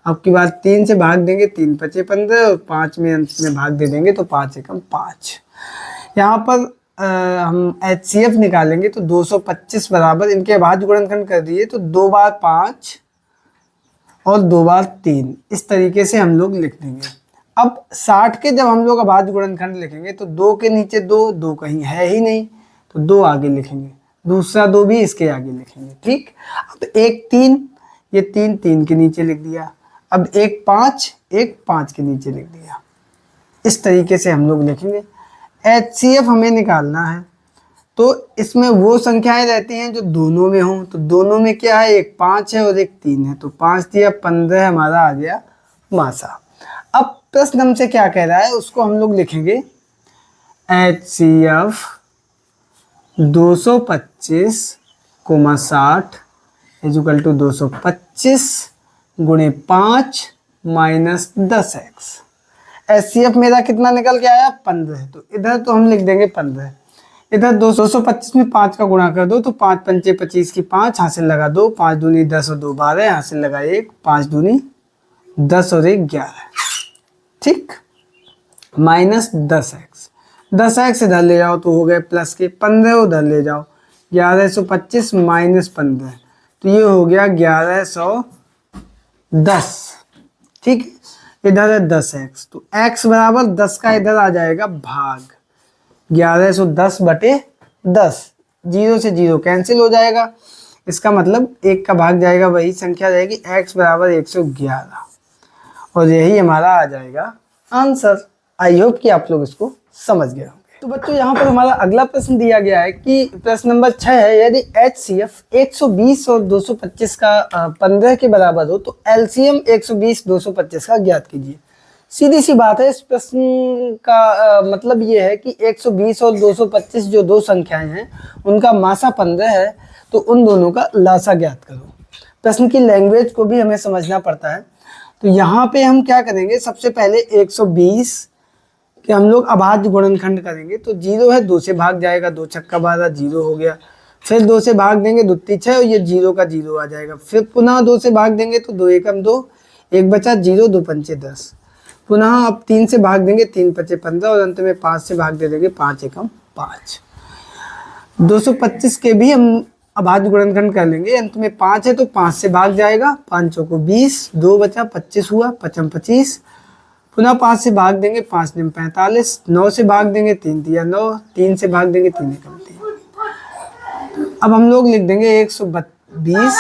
अब की बात 3 से भाग देंगे, 3 पचे 15, और 5 में अंत में भाग दे देंगे तो 5 एकम 5। यहाँ पर हम HCF निकालेंगे तो 225 बराबर, इनके अभाज्य गुणनखंड कर दिए तो 2 बार 5 और 2 बार 3, इस तरीके से हम लोग लिख देंगे। अब 60 के जब हम लोग अभाज्य गुणनखंड लिखेंगे तो 2 के नीचे 2, 2 कहीं है ही नहीं तो 2 आगे लिखेंगे, दूसरा 2 भी इसके आगे लिखेंगे। ठीक, अब 1 3, ये 3 3 के नीचे लिख दिया, अब 1 5, 1 5 के नीचे लिख दिया। इस तरीके से हम लोग लिखेंगे। HCF हमें निकालना है, तो इसमें वो संख्याएं रहती हैं जो दोनों में हों। तो दोनों में क्या है, एक 5 है और एक 3 है, तो 5 दिया 15 हमारा आ गया मासा। अब प्रश्न हमसे क्या कह रहा है उसको हम लोग लिखेंगे HCF 225,60 इजुकल टू 225 गुणे 5 माइनस 10x। HCF मेरा कितना निकल के आया 15, तो इधर तो हम लिख देंगे 15। इधर 225 में 5 का गुणा कर दो, तो 5 पंचे 25 की 5 हासिल लगा 2, 5 दूनी 10 और 2 12 हासिल लगा 1, 5 दूनी 10 और 1 11, ठीक, माइनस 10x। 10x इधर ले जाओ तो हो गए प्लस के, 15 उधर ले जाओ, 1125 माइनस 15, तो ये हो गया 1110, ठीक है। इधर है 10x, तो x बराबर 10 का इधर आ जाएगा भाग, 1110 बटे 10, 0 से 0 कैंसिल हो जाएगा, इसका मतलब 1 का भाग जाएगा, वही संख्या रहेगी, x बराबर 111, और यही हमारा आ जाएगा आंसर। आई होप कि आप लोग इसको समझ गए होंगे। तो बच्चों यहाँ पर हमारा अगला प्रश्न दिया गया है कि प्रश्न नंबर 6 है, यदि HCF 120 और 225 का 15 के बराबर हो तो LCM 120 225 का ज्ञात कीजिए। सीधी सी बात है, इस प्रश्न का मतलब ये है कि 120 और 225 जो दो संख्याएं हैं उनका मासा 15 है, तो उन दोनों का लासा ज्ञात करो। प्रश्न की लैंग्वेज को भी हमें समझना पड़ता है। तो यहाँ पे हम क्या करेंगे, सबसे पहले 120 कि हम लोग अभाज्य गुणनखंड करेंगे, तो 0 है 2 से भाग जाएगा, 2 छक्का 12 0 हो गया, फिर 2 से भाग देंगे 2 3 6 और ये 0 का 0 आ जाएगा, फिर पुनः 2 से भाग देंगे तो 2 एकम 2, 1 बचा 0, 2 पंचे 10, पुनः अब 3 से भाग देंगे 3 पचे 15 और अंत में 5 से भाग दे देंगे, 5 एकम 5। 225 के भी हम अभाज्य गुणनखंड कर लेंगे, अंत में 5 है तो 5 से भाग जाएगा, 5 को 20, 2 बचा 25 हुआ, 55 25, पुनः 5 से भाग देंगे, 5 दिन 45, 9 से भाग देंगे 3 दिया 9, 3 से भाग देंगे 3 एकम 3। अब हम लोग लिख देंगे 120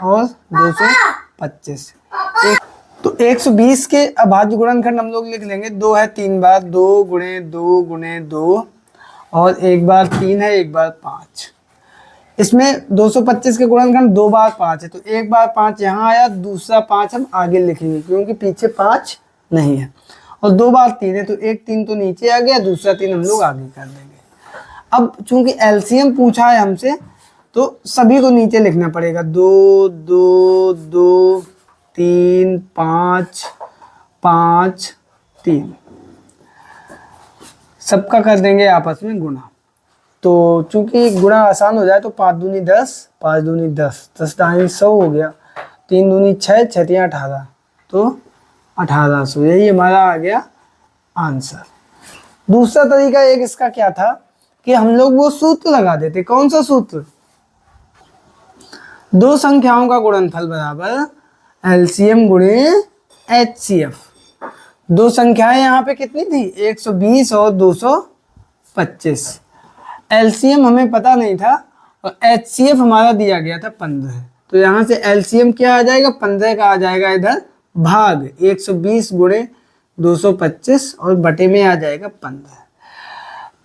और 225। तो 120 के अभाज्य गुणनखंड हम लोग लिख लेंगे, 2 है 3 बार, 2 गुणे 2 गुणे 2 और 1 बार 3 है 1 बार 5। इसमें 225 के गुणनखंड 2 बार 5 है, तो 1 बार 5 यहाँ आया, दूसरा 5 हम आगे लिखेंगे क्योंकि पीछे 5 नहीं है, और 2 बार 3 है तो 1 3 तो नीचे आ गया, दूसरा 3 हम लोग आगे कर देंगे। अब चूंकि LCM पूछा है हमसे तो सभी को नीचे लिखना पड़ेगा, 2 2 2 3 5 5 3, सबका कर देंगे आपस में गुणा। तो चूंकि गुणा आसान हो जाए तो 5 दूनी 10, 5 दूनी 10, 10 दानी 100 हो गया, 3 दूनी 6, 6 तियां 18, तो 1800, यही हमारा आ गया आंसर। दूसरा तरीका एक इसका क्या था कि हम लोग वो सूत्र लगा देते। कौन सा सूत्र? दो संख्याओं का गुणनफल बराबर LCM गुणे HCF। दो संख्याएं यहाँ पे कितनी थी, 120 और 225। LCM हमें पता नहीं था और HCF हमारा दिया गया था 15, तो यहाँ से LCM क्या आ जाएगा, 15 का आ जाएगा इधर भाग 120 गुणे 225 और बटे में आ जाएगा 15।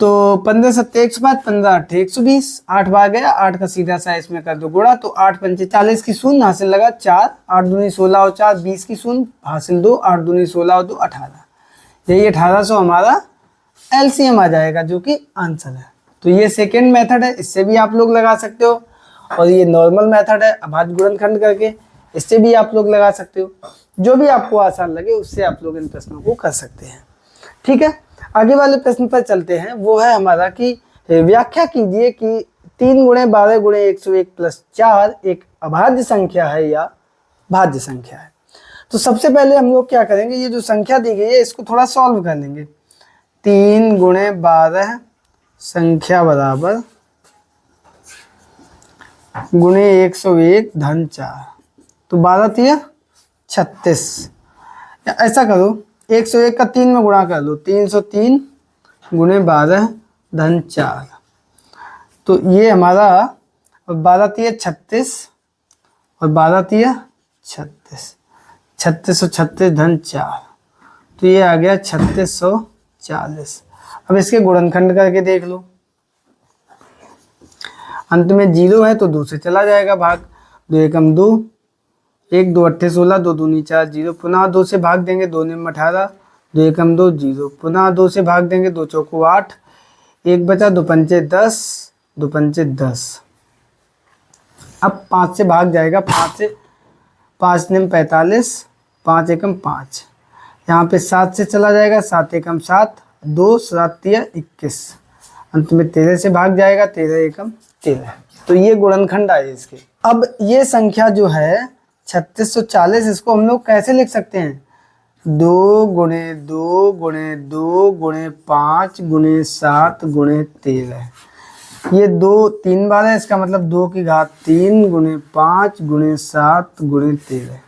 तो 15 सत्ते 105, 15 8 120, 8 बार गया, 8 का सीधा सा इसमें कर दो गुणा, तो 8 पंचे 40 की शून्य हासिल लगा 4, 8 दूनी 16 और 4 20 की शून्य हासिल 2, 8 दूनी 16 और 2 18, यही 1800 हमारा LCM आ जाएगा जो कि आंसर है। तो ये सेकेंड मेथड है, इससे भी आप लोग लगा सकते हो, और ये नॉर्मल मेथड है अभाज्य गुणनखंड करके, इससे भी आप लोग लगा सकते हो। जो भी आपको आसान लगे उससे आप लोग इन प्रश्नों को कर सकते हैं। ठीक है, आगे वाले प्रश्न पर चलते हैं। वो है हमारा कि व्याख्या कीजिए कि 3 गुणे 12 गुणे 101 प्लस 4 एक अभाज्य संख्या है या भाज्य संख्या है। तो सबसे पहले हम लोग क्या करेंगे, ये जो संख्या दी गई है इसको थोड़ा सॉल्व कर लेंगे। 3 गुणे 12 संख्या बराबर गुणे 101 धन 4, तो 12 तिया 36। ऐसा करो 101 का 3 में गुणा कर लो, 303 गुणे 12 धन 4, तो ये हमारा 12 तिया 36 और 12 तिया 36, 3636 धन 4, तो ये आ गया 3640। अब इसके गुणनखंड करके देख लो, अंत में 0 है तो 2 से चला जाएगा भाग, 2 एकम 2, 1 2 अट्ठे 16, 2 दूनी 4, 0, पुनः 2 से भाग देंगे, 2 निम 18, 2 एकम 2, 0, पुनः 2 से भाग देंगे, 2 चौको 8, 1 बचा, 2 पंचे 10, 2 पंचे 10। अब 5 से भाग जाएगा, 5 निम 45, 5 एकम 5, यहाँ पे 7 से चला जाएगा, 7 एकम 7, 2 7 तिया 21, अंत में 13 से भाग जाएगा, 13 एकम 13। तो ये गुणनखंड आए इसके। अब ये संख्या जो है 3640, इसको हम लोग कैसे लिख सकते हैं? 2 गुणे 2 गुणे 2 गुणे 5 गुणे 7 गुणे 13। ये 2 3 बार है, इसका मतलब 2 की घात 3 गुणे 5 गुणे 7 गुणे 13।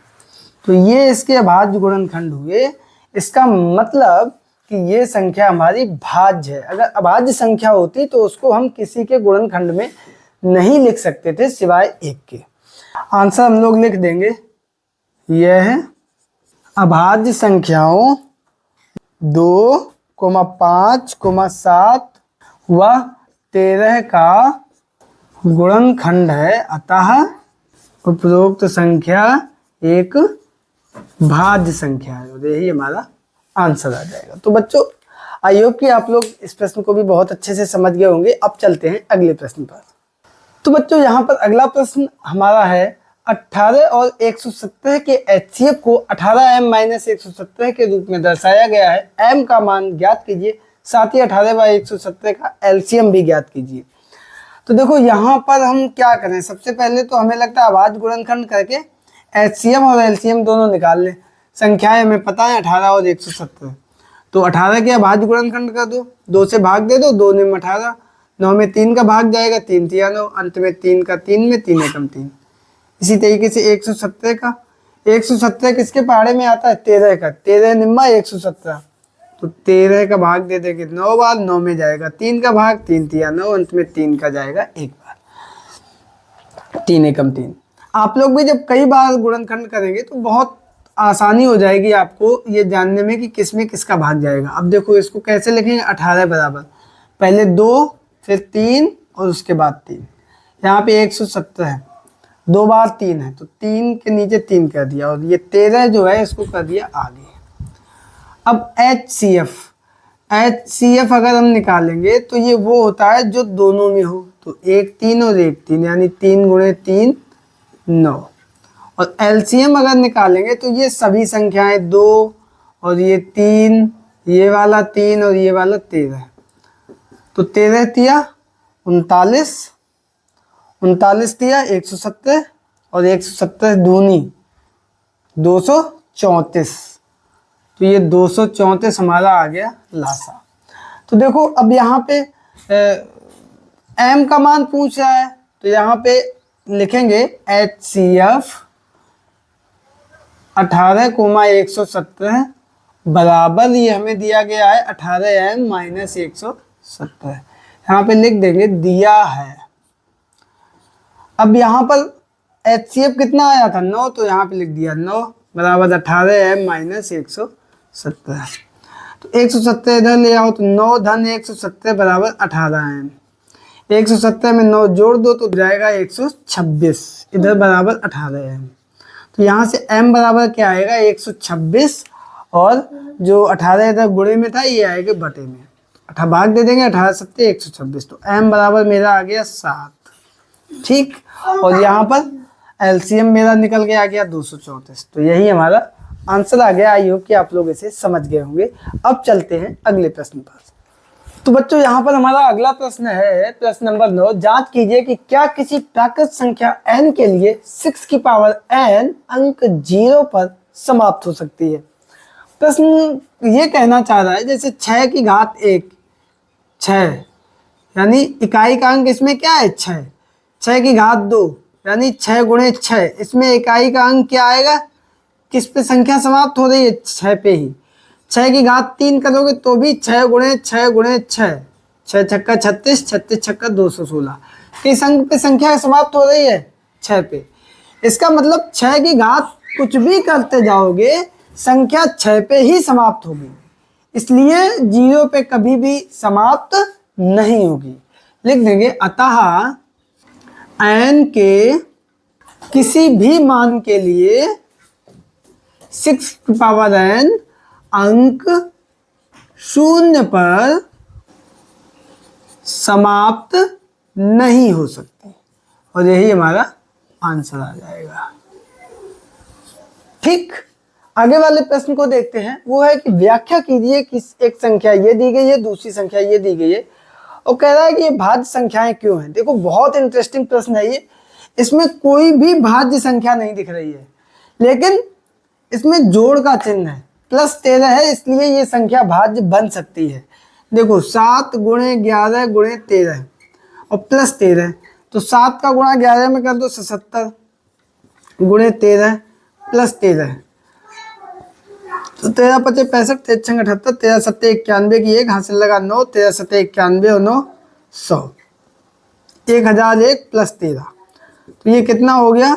तो ये इसके अभाज्य गुणनखंड हुए। इसका मतलब कि ये संख्या हमारी भाज्य है। अगर अभाज्य संख्या होती तो उसको हम किसी के गुणनखंड में नहीं लिख सकते थे सिवाय एक के। आंसर हम लोग लिख देंगे, यह है अभाज्य संख्याओं 2, 5, 7 व 13 का गुणनखंड है, अतः उपरोक्त संख्या एक भाज्य संख्या है। और यही हमारा आंसर आ जाएगा। तो बच्चों, आई होप कि आप लोग इस प्रश्न को भी बहुत अच्छे से समझ गए होंगे। अब चलते हैं अगले प्रश्न पर। तो बच्चों, यहाँ पर अगला प्रश्न हमारा है 18 और 117 के HCF को 18m - 117 के रूप में दर्शाया गया है। m का मान ज्ञात कीजिए, साथ ही 18 व 117 का LCM भी ज्ञात कीजिए। तो देखो यहाँ पर हम क्या करें, सबसे पहले तो हमें लगता है अभाज्य गुणनखंड करके HCM और LCM दोनों निकाल लें। संख्याएं हमें पता है 18 और 117, तो 18 के अभाज्य गुणनखंड कर दो, 2 से भाग दे दो, 2 निम 18, 9 में 3 का भाग जाएगा, 3 तिया 9, अंत में 3 का 3 में 3 एकम 3। इसी तरीके से 117 का, 117 किसके पहाड़े में आता है? 13 का, 13 निम्मा 117, तो 13 का भाग दे देंगे 9 बार, 9 में जाएगा 3 का भाग, 3 तिया 9, अंत में 3 का जाएगा 1 बार, 3 एकम 3। आप लोग भी जब कई बार गुणनखंड करेंगे तो बहुत आसानी हो जाएगी आपको ये जानने में कि किस में किसका भाग जाएगा। अब देखो इसको कैसे लिखेंगे, 18 बराबर पहले 2 फिर 3 और उसके बाद 3। यहाँ पे 117 है, 2 बार 3 है तो 3 के नीचे 3 कर दिया, और ये 13 जो है इसको कर दिया आगे। अब HCF अगर हम निकालेंगे तो ये वो होता है जो दोनों में हो, तो 1 3 और 1 3, यानी 3 गुणे 3 9। और LCM अगर निकालेंगे तो ये सभी संख्याएं 2 और ये 3, ये वाला 3 और ये वाला 13, तो 13 तिया 39, 39 तिया 117 और 117 दूनी 234, तो ये 234 हमारा आ गया लासा। तो देखो अब यहाँ पे m का मान पूछ रहा है, तो यहाँ पे लिखेंगे HCF 18, 117 बराबर, ये हमें दिया गया है 18m - 117, यहाँ पे लिख देंगे दिया है। अब यहाँ पर HCF कितना आया था? 9, तो यहाँ पे लिख दिया 9 बराबर 18m - 117। तो 117 इधर ले आओ, तो 9 धन 117 बराबर 18m, 117 में 9 जोड़ दो तो जाएगा 126, इधर बराबर 18m। तो यहाँ से m बराबर क्या आएगा? 126, और जो 18 इधर गुणे में था ये आएगा बटे में, 18 भाग दे देंगे, 18 सत्ते 126, तो m बराबर मेरा आ गया 7। ठीक, और यहाँ पर LCM मेरा निकल के आ गया 234। तो यही हमारा आंसर आ गया। आई होप कि आप लोग इसे समझ गए होंगे। अब चलते हैं अगले प्रश्न पर। तो बच्चों, यहाँ पर हमारा अगला प्रश्न है प्रश्न नंबर 9। जांच कीजिए कि क्या किसी प्राकृत संख्या n के लिए 6 की पावर n अंक 0 पर समाप्त हो सकती है। प्रश्न ये कहना चाह रहा है जैसे 6 की घात 1 6, यानी इकाई का अंक इसमें क्या है? 6, 6 की घात 2 यानी 6 गुणे 6, इसमें इकाई का अंक क्या आएगा? किस पे संख्या समाप्त हो रही है? 6 पे ही। 6 की घात 3 करोगे तो भी 6 गुणे 6 गुणे 6, 6 छक्का 36, 36 छक्का 216, किस अंक पे संख्या समाप्त हो रही है? 6 पे। इसका मतलब 6 की घात कुछ भी करते जाओगे संख्या 6 पे ही समाप्त होगी, इसलिए 0 पे कभी भी समाप्त नहीं होगी। लिख देंगे अतः n के किसी भी मान के लिए 6n अंक शून्य पर समाप्त नहीं हो सकते, और यही हमारा आंसर आ जाएगा। ठीक, आगे वाले प्रश्न को देखते हैं। वो है कि व्याख्या कीजिए कि एक संख्या ये दी गई है, दूसरी संख्या ये दी गई है, और कह रहा है कि ये भाज्य संख्याएं क्यों हैं। देखो बहुत इंटरेस्टिंग प्रश्न है ये। इसमें कोई भी भाज्य संख्या नहीं दिख रही है, लेकिन इसमें जोड़ का चिन्ह है, +13 है, इसलिए ये संख्या भाज्य बन सकती है। देखो 7 गुणे 11 गुणे 13 और +13, तो 7 का गुणा 11 में कर दो 77 गुणे 13 +13, तो 13 × 5 = 65, 13 × 6 = 78, 13 × 7 = 91 की एक हासिल लगा 9, 13 × 7 = 91 और 9 100, 1001 + 13, तो ये कितना हो गया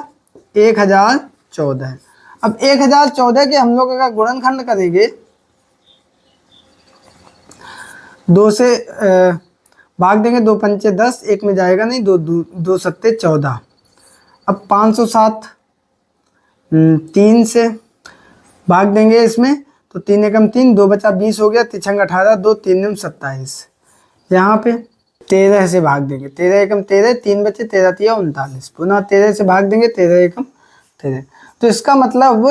1014। अब 1014 के हम लोग अगर गुणनखंड करेंगे, 2 से भाग देंगे, 2 पंचे 10, एक में जाएगा नहीं, 2 सत्ते 14। अब 507 3 से भाग देंगे इसमें, तो 3 एकम 3, 2 बचा 20 हो गया, 3 × 18 2, 3 × 27। यहाँ पे 13 से भाग देंगे, 13 एकम 13, 3 बचे, 13 × 3 = 39, पुनः 13 से भाग देंगे, 13 एकम 13। तो इसका मतलब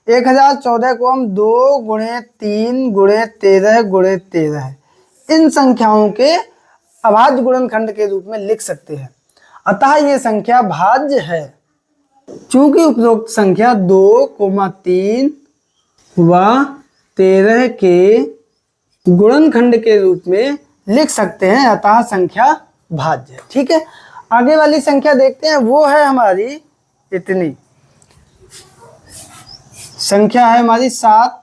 1014 को हम 2 × 3 × 13 × 13 इन संख्याओं के अभाज्य गुणनखंड के रूप में लिख सकते हैं। अतः ये संख्या भाज्य है। चूंकि उपरोक्त संख्या 2, 3 व 13 के गुणनखंड के रूप में लिख सकते हैं, अतः संख्या भाज्य है। ठीक है, आगे वाली संख्या देखते हैं। वो है हमारी इतनी संख्या है हमारी 7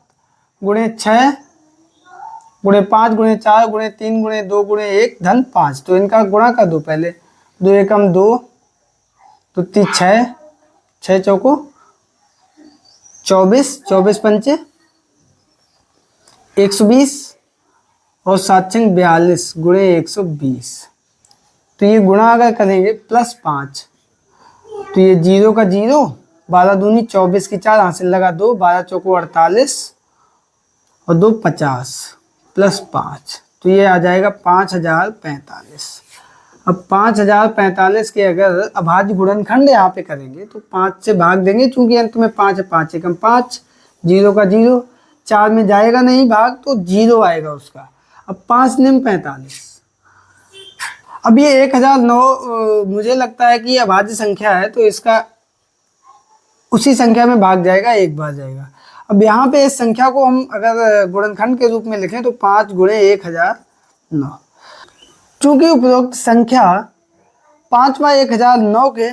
गुणे 6 गुणे 5 गुणे 4 गुणे 3 गुणे 2 गुणे 1 धन 5। तो इनका गुणा कर दो पहले, 2 एकम 2, तो 6, 6 चौको 24, 24 पंचे 120 और 7 छंग 42 गुणे 120। तो ये गुणा अगर करेंगे +5, तो ये 0 का 0, 12 दूनी 24 की 4 हासिल लगा 2, 12 चौको 48 और 2 50 +5, तो ये आ जाएगा 5045। अब 5045 के अगर अभाज्य गुणनखंड यहाँ पे करेंगे तो 5 से भाग देंगे, चूंकि अंत में 5 है, 5 एकम 5, 0 का 0, 4 में जाएगा नहीं भाग, तो 0 आएगा उसका। अब 5 × 45, अब ये 1009 मुझे लगता है कि ये अभाज्य संख्या है, तो इसका उसी संख्या में भाग जाएगा, एक बार जाएगा। अब यहाँ पे इस संख्या को हम अगर गुणनखंड के रूप में लिखें तो 5 × 1009। चूंकि उपरोक्त संख्या 5 व 1009 के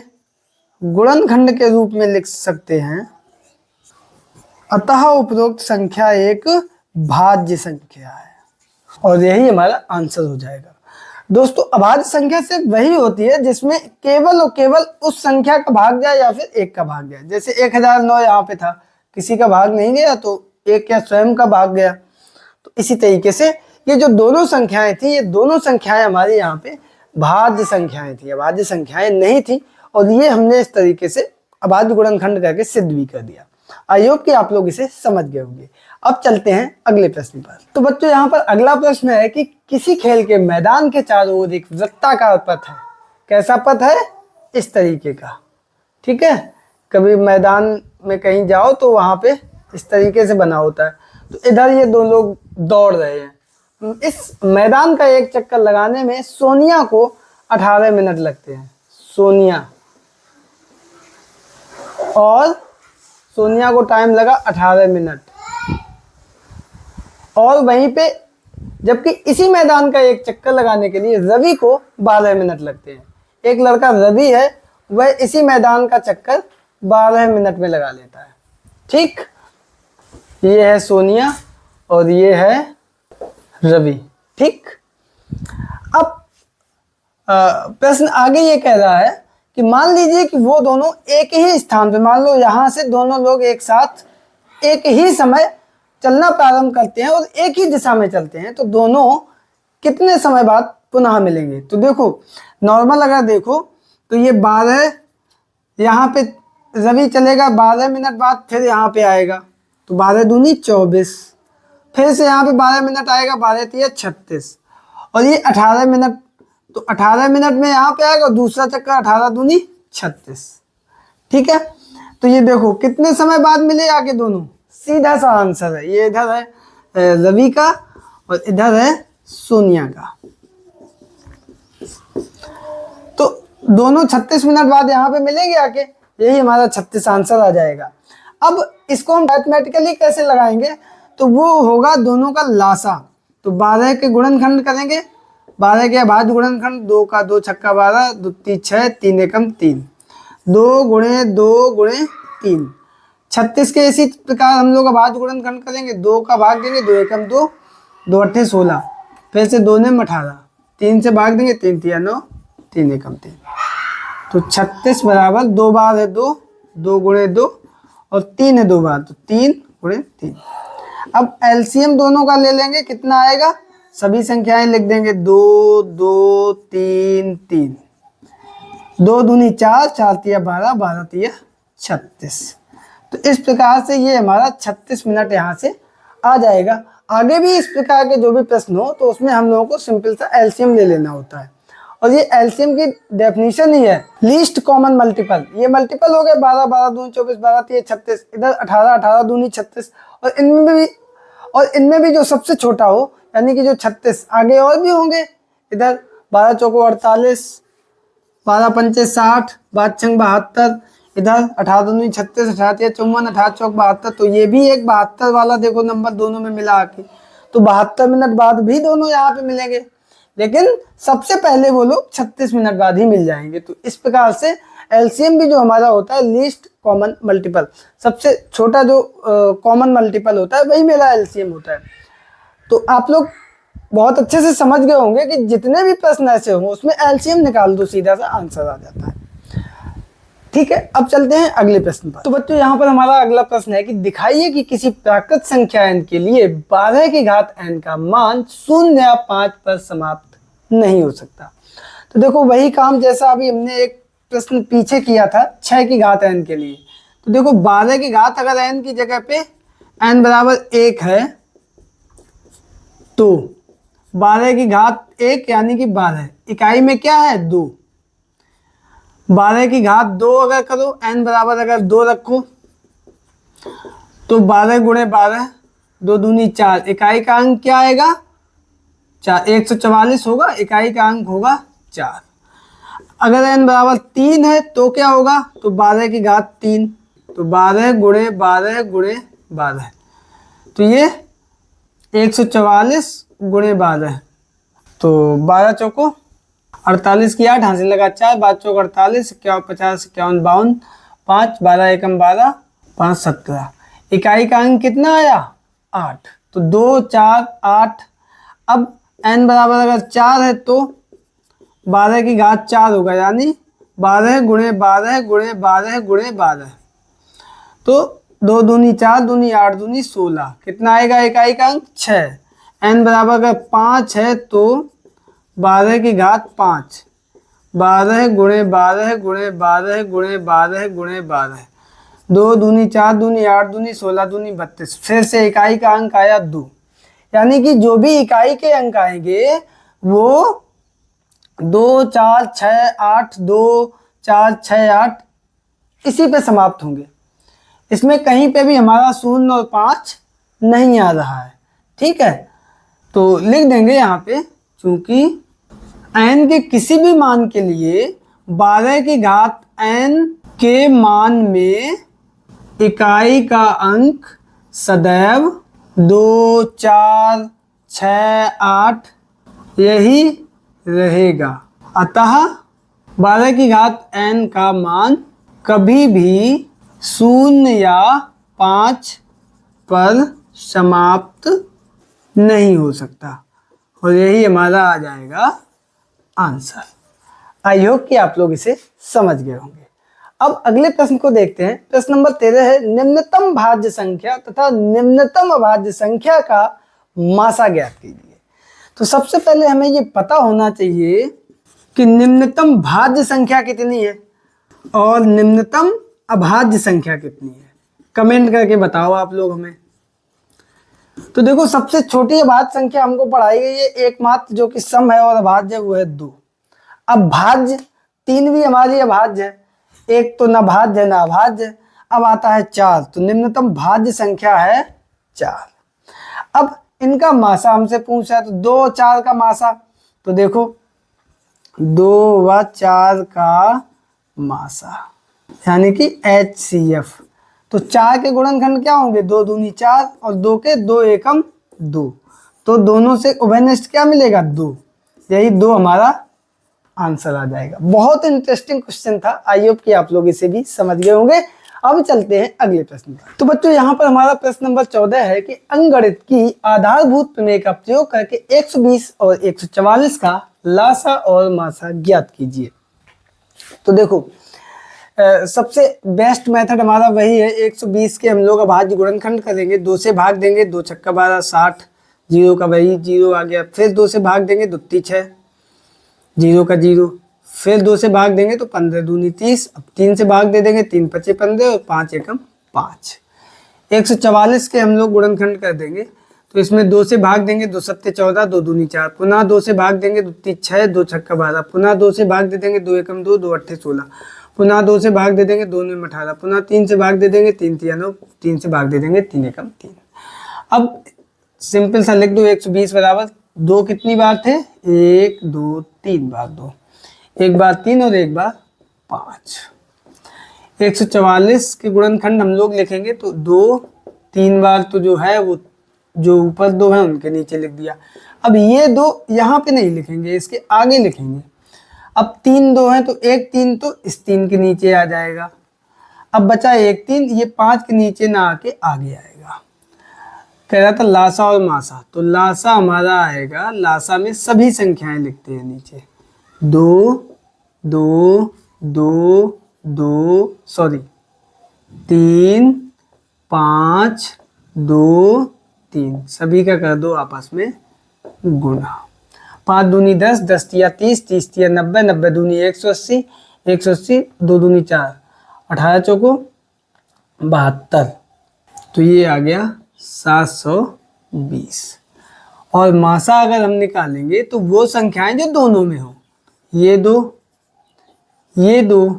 गुणनखंड के रूप में लिख सकते हैं, अतः उपरोक्त संख्या एक भाज्य संख्या है, और यही हमारा आंसर हो जाएगा। दोस्तों, अभाज्य संख्या सिर्फ वही होती है जिसमें केवल और केवल उस संख्या का भाग जाए या फिर एक का भाग जाए। जैसे 1009 यहाँ पे था, किसी का भाग नहीं गया, तो एक या स्वयं का भाग गया। तो इसी तरीके से ये जो दोनों संख्याएं थी, ये दोनों संख्याएं हमारी यहाँ पे भाज्य संख्याएं थी, अभाज्य संख्याएं नहीं थी, और ये हमने इस तरीके से अभाज्य गुणनखंड करके सिद्ध भी कर दिया। आई होप कि आप लोग इसे समझ गए होंगे। अब चलते हैं अगले प्रश्न पर। तो बच्चों, यहाँ पर अगला प्रश्न है कि किसी खेल के मैदान के चारों ओर एक वृत्ताकार पथ है। कैसा पथ है? इस तरीके का। ठीक है, कभी मैदान में कहीं जाओ तो वहां पे इस तरीके से बना होता है। तो इधर ये दो लोग दौड़ रहे हैं। इस मैदान का एक चक्कर लगाने में सोनिया को 18 मिनट लगते हैं। सोनिया को टाइम लगा 18 मिनट। और वहीं पे जबकि इसी मैदान का एक चक्कर लगाने के लिए रवि को 12 मिनट लगते हैं। एक लड़का रवि है, वह इसी मैदान का चक्कर 12 मिनट में लगा लेता है। ठीक, ये है सोनिया और ये है रवि। ठीक, अब प्रश्न आगे ये कह रहा है कि मान लीजिए कि वो दोनों एक ही स्थान पे, मान लो यहाँ से दोनों लोग एक साथ एक ही समय चलना प्रारंभ करते हैं और एक ही दिशा में चलते हैं, तो दोनों कितने समय बाद पुनः मिलेंगे? तो देखो, नॉर्मल अगर देखो तो ये 12, यहाँ पे रवि चलेगा 12 मिनट बाद, फिर यहाँ पे आएगा तो 12 दूनी 24, फिर से यहाँ पे 12 मिनट आएगा, 12 तिया 36, और ये 18 मिनट, तो 18 मिनट में यहाँ पे आएगा, दूसरा चक्कर 18 दूनी 36। ठीक है, तो ये देखो कितने समय बाद मिले आके दोनों, सीधा सा आंसर है। ये इधर है रवि का और इधर है सोनिया का। तो दोनों 36 मिनट बाद यहाँ पे मिलेंगे आके, यही हमारा 36 आंसर आ जाएगा। अब इसको हम मैथमेटिकली कैसे लगाएंगे, तो वो होगा दोनों का लासा। तो 12 के गुणनखंड करेंगे, 12 के अभाज्य गुणनखंड, 2 का 2 छक्का 12, 2 ती 6, 3 एकम 3, 2 गुणे 2 गुणे 3। 36 के इसी प्रकार हम लोग अभाज्य गुणनखंड करेंगे, 2 का भाग देंगे, 2 एकम 2, 2 अट्ठे 16, फिर से 2 ने 18, 3 से भाग देंगे, 3 तिया 9, 3 एकम 3। तो 36 बराबर 2 बार है 2, 2 गुणे 2, और 3 है 2 बार, तो 3 गुणे 3। अब एलसीएम दोनों का ले लेंगे, कितना आएगा, सभी संख्याएं लिख देंगे, 2 2 3 3, 2 दूनी 4, 4 तिया 12, 12 तिया 36। तो इस प्रकार से ये हमारा 36 मिनट यहाँ से आ जाएगा। आगे भी इस प्रकार के जो भी प्रश्न हो तो उसमें हम लोगों को सिंपल सा एलसीएम ले लेना होता है, और ये एलसीएम की डेफिनेशन ही है लीस्ट कॉमन मल्टीपल। ये मल्टीपल हो गए 12 12 दूनी 24, 12 तिया 36, इधर 18 18 दूनी 36, और इनमें भी जो सबसे छोटा हो, यानी कि जो 36, आगे और भी होंगे, इधर 12 चौको 48, 12 पंचे 60, 12 छंग 72, इधर 18 दूनी 36, 18 तिया 54, 18 चौक 72, तो ये भी एक 72 वाला देखो नंबर दोनों में मिला आके, तो 72 मिनट बाद भी दोनों यहाँ पे मिलेंगे, लेकिन सबसे पहले वो लोग 36 मिनट बाद ही मिल जाएंगे। तो इस प्रकार से एलसीएम भी जो हमारा होता है लीस्ट कॉमन मल्टीपल, सबसे छोटा जो कॉमन मल्टीपल होता है वही मेरा एलसीएम होता है। तो आप लोग बहुत अच्छे से समझ गए होंगे कि जितने भी प्रश्न ऐसे होंगे उसमें एलसीएम निकाल दो, सीधा सा आंसर आ जाता है। ठीक है, अब चलते हैं अगले प्रश्न पर। तो बच्चों यहाँ पर हमारा अगला प्रश्न है कि दिखाइए कि किसी प्राकृत संख्या n के लिए 12 की घात n का मान 0 या 5 पर समाप्त नहीं हो सकता। तो देखो वही काम जैसा अभी हमने एक प्रश्न पीछे किया था 6 की घात n के लिए। तो देखो 12 की घात अगर n की जगह पे n बराबर 1 है, तो 12 की घात 1 यानी कि 12, इकाई में क्या है 2, 12 की घात 2 अगर करो, n बराबर अगर 2 रखो, तो 12 गुणे 12, 2 दूनी 4, इकाई का अंक क्या आएगा 4, 144 होगा, इकाई का अंक होगा 4। अगर n बराबर 3 है तो क्या होगा, तो 12 की घात 3, तो 12 गुणे 12 गुणे 12, तो ये 144 गुणे 12, तो 12 चौको 48 की 8, हासिल लगा 4, 5 चौक 48, 51 50 51 52, 5 12 एकम 12, 5 17, इकाई का अंक कितना आया 8, तो 2 4 8। अब n बराबर अगर 4 है तो 12 की घात 4 होगा, यानी 12 गुणे 12 गुणे 12 गुणे 12, तो 2 दूनी 4 दूनी 8 दूनी 16, कितना आएगा इकाई का अंक 6। n बराबर अगर 5 है तो 12 की घात 5, 12 गुणे 12 गुणे 12 गुणे 12 गुणे 12, 2 दूनी 4 दूनी 8 दूनी 16 दूनी 32, फिर से इकाई का अंक आया 2, यानी कि जो भी इकाई के अंक आएंगे वो 2 4 6 8, 2 4 6 8 इसी पे समाप्त होंगे। इसमें कहीं पे भी हमारा 0 और 5 नहीं आ रहा है। ठीक है, तो लिख देंगे यहाँ पे, चूंकि n के किसी भी मान के लिए 12 की घात n के मान में इकाई का अंक सदैव 2 4 6 8 यही रहेगा, अतः 12 की घात n का मान कभी भी 0 या 5 पर समाप्त नहीं हो सकता, और यही हमारा आ जाएगा आंसर। आई होप कि आप लोग इसे समझ गए होंगे। अब अगले प्रश्न को देखते हैं। प्रश्न नंबर 13 है, निम्नतम भाज्य संख्या तथा निम्नतम अभाज्य संख्या का मासा ज्ञात कीजिए। तो सबसे पहले हमें ये पता होना चाहिए कि निम्नतम भाज्य संख्या कितनी है और निम्नतम अभाज्य संख्या कितनी है। कमेंट करके बताओ आप लोग हमें। तो देखो, सबसे छोटी अभाज्य संख्या हमको पढ़ाई गई है एकमात्र, जो कि सम है और अभाज्य, वो है 2। अब भाज्य 3 भी हमारी अभाज्य है, एक तो ना भाज्य है ना अभाज्य। अब आता है 4, तो निम्नतम भाज्य संख्या है 4। अब इनका मासा हमसे पूछा है, तो 2 और 4 का मासा, तो देखो 2 व 4 का मासा यानी कि HCF। तो 4 के गुणनखंड क्या होंगे, 2 दूनी 4 और 2 के 2 एकम 2, तो दोनों से उभयनिष्ठ क्या मिलेगा, 2। यही 2 हमारा आंसर आ जाएगा। बहुत इंटरेस्टिंग क्वेश्चन था, आई होप कि आप लोग इसे भी समझ गए होंगे। अब चलते हैं अगले प्रश्न पर। तो बच्चों, यहाँ पर हमारा प्रश्न नंबर 14 है कि अंकगणित की आधारभूत प्रमेय का प्रयोग करके 120 और 144 का लासा और मासा ज्ञात कीजिए। तो देखो, सबसे बेस्ट मेथड हमारा वही है। 120 के हम लोग अभाज्य गुणनखंड करेंगे, 2 से भाग देंगे, 2 छक्का 12 60, 0 का वही 0 आ गया, फिर 2 से भाग देंगे, 2 3 6, 0 का 0, फिर 2 से भाग देंगे तो 15 दूनी 30, अब 3 से भाग दे देंगे, 3 पचे 15 और 5 एकम 5। 144 के हम लोग गुणनखंड कर देंगे, तो इसमें 2 से भाग देंगे, 2 सत्ते 14, 2 दूनी 4, पुनः 2 से भाग देंगे, 2 3 6, 2 छक्का 12, पुनः 2 से भाग दे देंगे, 2 एकम 2, 2 अट्ठे 16, पुनः 2 से भाग दे देंगे, 2 9 18, पुनः 3 से भाग दे देंगे, 3 3 9, 3 से भाग दे देंगे, 3 एकम 3। अब सिंपल सा लिख दो, 120 बराबर 2 कितनी बार थे, 1 2 3 बार 2, एक बार 3 और एक बार 5। 144 के गुणनखंड हम लोग लिखेंगे, तो 2 3 बार तो जो है वो जो ऊपर 2 है उनके नीचे लिख दिया। अब ये 2 यहाँ पे नहीं लिखेंगे, इसके आगे लिखेंगे। अब 3 2 है तो 1 3 तो इस 3 के नीचे आ जाएगा। अब बचा 1 3, ये 5 के नीचे ना आके आगे आएगा। कह रहा था लासा और मासा, तो लासा हमारा आएगा, लासा में सभी संख्याएं लिखते हैं नीचे, 2 2 2 2 सॉरी 3 5 2 3, सभी का कर दो आपस में गुणा। 5 दूनी 10, 10 तिया 30, 30 तिया 90, 90 दूनी 180, 180 2 दूनी 4, 18 चौको 72, तो ये आ गया 720। और मासा अगर हम निकालेंगे तो वो संख्याएं जो दोनों में हो, ये 2, ये 2,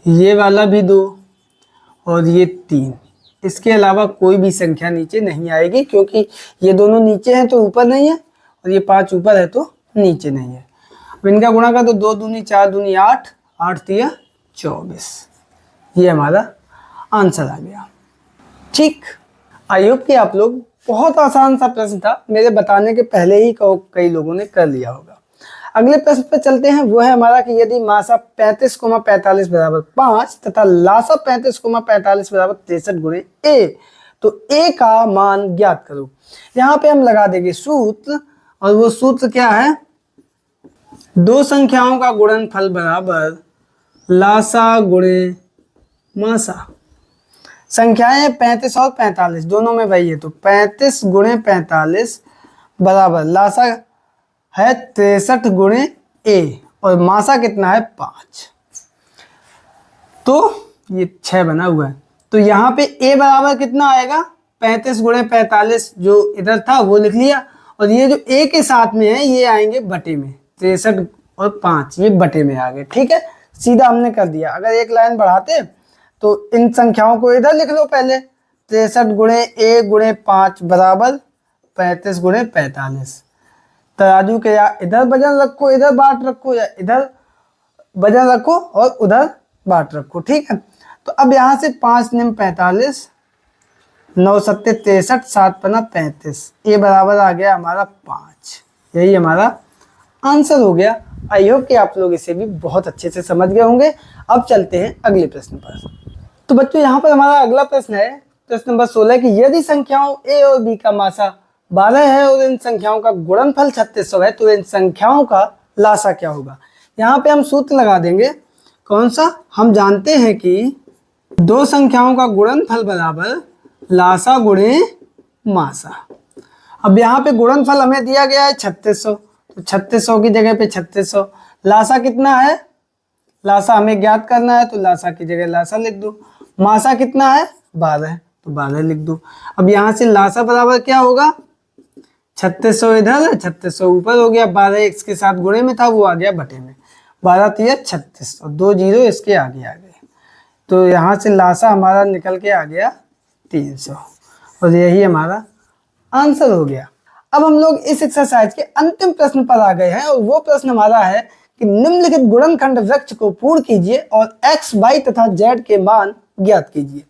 ये वाला भी 2 और ये 3। इसके अलावा कोई भी संख्या नीचे नहीं आएगी, क्योंकि ये दोनों नीचे हैं तो ऊपर नहीं है, और ये 5 ऊपर है तो नीचे नहीं है। अब इनका गुणा कर तो 2 दूनी 4 दूनी 8, 8 तिया 24, ये हमारा आंसर आ गया। ठीक, आई होप कि आप लोग, बहुत आसान सा प्रश्न था, मेरे बताने के पहले ही कई लोगों ने कर लिया होगा। अगले प्रश्न पर चलते हैं, वो है हमारा कि यदि मासा 35,45 बराबर 5 तथा लासा 35,45 बराबर 63 गुणे ए, तो ए का मान ज्ञात करो। यहाँ पे हम लगा देंगे सूत्र, और वो सूत्र क्या है, 2 संख्याओं का गुणनफल बराबर लासा गुणे मासा। संख्याएं 35 और 45 दोनों में वही है, तो 35 गुणे 45 बराबर लासा है 63 गुणे ए, और मासा कितना है 5, तो ये 6 बना हुआ है। तो यहाँ पे ए बराबर कितना आएगा, 35 गुणे 45 जो इधर था वो लिख लिया, और ये जो ए के साथ में है ये आएंगे बटे में, 63 और 5 ये बटे में आ गए। ठीक है, सीधा हमने कर दिया। अगर एक लाइन बढ़ाते तो इन संख्याओं को इधर लिख लो पहले, 63 गुणे ए गुणे 5 बराबर 35 गुणे 45। तराजू के या इधर वजन रखो, इधर बाट रखो, या इधर वजन रखो और उधर बाट रखो। ठीक है, तो अब यहाँ से 5 निम 45, 9 सत्ते 63, 7 पना 35, ये बराबर आ गया हमारा 5। यही हमारा आंसर हो गया। आई होप कि आप लोग इसे भी बहुत अच्छे से समझ गए होंगे। अब चलते हैं अगले प्रश्न पर। तो बच्चों, यहाँ पर हमारा अगला प्रश्न है, प्रश्न नंबर 16, कि यदि संख्याओं ए और बी का मासा 12 है और इन संख्याओं का गुणनफल 3600 है, तो इन संख्याओं का लासा क्या होगा। यहाँ पे हम सूत्र लगा देंगे, कौन सा, हम जानते हैं कि 2 संख्याओं का गुणनफल बराबर लासा गुणे मासा। अब यहाँ पे गुणनफल हमें दिया गया है 3600, तो 3600 की जगह पे 3600। लासा कितना है, लासा हमें ज्ञात करना है, तो लासा की जगह लासा लिख दो। मासा कितना है 12, तो 12 लिख दो। अब यहाँ से लासा बराबर क्या होगा, 3600 इधर है, 3600 ऊपर हो गया, 12 x के साथ गुणे में था, वो आ गया बटे में। 12 तिया 3600, 2 जीरो इसके आगे आ गए, तो यहाँ से लासा हमारा निकल के आ गया 300, और यही हमारा आंसर हो गया। अब हम लोग इस एक्सरसाइज के अंतिम प्रश्न पर आ गए हैं, और वो प्रश्न हमारा है कि निम्नलिखित गुणनखंड वृक्ष को पूर्ण कीजिए और x, y तथा z के मान ज्ञात कीजिए।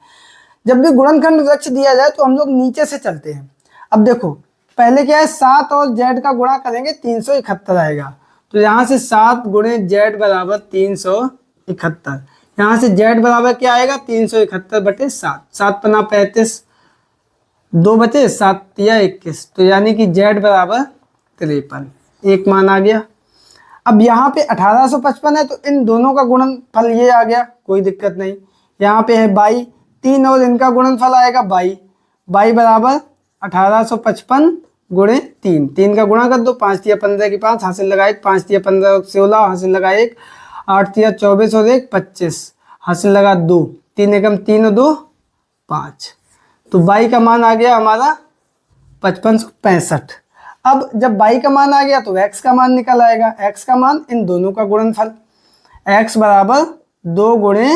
जब भी गुणनखंड वृक्ष दिया जाए तो हम लोग नीचे से चलते हैं। अब देखो पहले क्या है, 7 और z का गुणा करेंगे 371 आएगा, तो यहाँ से 7 गुणे z बराबर 371। यहाँ से z बराबर क्या आएगा, 371 बटे 7, 7 पन्ना 35, 2 बचे 7 तिया 21, तो यानी कि z बराबर 53, एक मान आ गया। अब यहाँ पे 1855 है, तो इन दोनों का गुणनफल ये आ गया, कोई दिक्कत नहीं। यहाँ पे है 22, 3 और इनका गुणनफल आएगा 22, 22 बराबर 1855 गुणे 3, 3 का गुणा कर दो, 5 तिया 15 की 5 हासिल लगा 1, 5 तिया 15 16 हासिल लगा 1, 8 तिया 24 और 1 25 हासिल लगा 2, 3 एकम 3 और 2 5, तो 22 का मान आ गया हमारा 5565। अब जब 22 का मान आ गया तो x का मान निकल आएगा, x का मान इन दोनों का गुणनफल, x बराबर 2 गुणे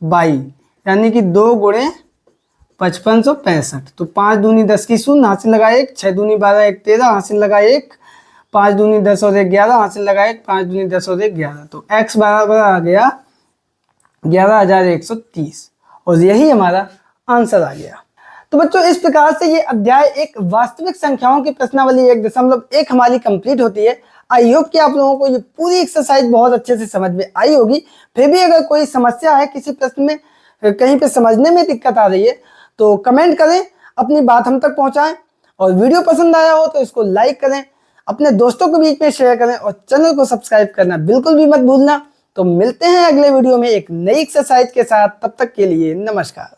22, यानी कि 2 गुणे 5565, तो 5 दूनी 10 की 0 हासिल लगा 1, 6 दूनी 12 1 13 हासिल लगा 1, 5 दूनी 10 और 1 11 हासिल लगा 1, 5 दूनी 10 और 1 11, तो x बराबर आ गया 11130, और यही हमारा आंसर आ गया। तो बच्चों इस प्रकार से ये अध्याय एक वास्तविक संख्याओं की प्रश्नावली 1.1 हमारी कंप्लीट होती है। आई होप कि आप लोगों को ये पूरी एक्सरसाइज बहुत अच्छे से समझ में आई होगी। फिर भी अगर कोई समस्या है, किसी प्रश्न में कहीं पे समझने में दिक्कत आ रही है, तो कमेंट करें, अपनी बात हम तक पहुंचाएं, और वीडियो पसंद आया हो तो इसको लाइक करें, अपने दोस्तों के बीच में शेयर करें, और चैनल को सब्सक्राइब करना बिल्कुल भी मत भूलना। तो मिलते हैं अगले वीडियो में एक नई एक्सरसाइज के साथ, तब तक के लिए नमस्कार।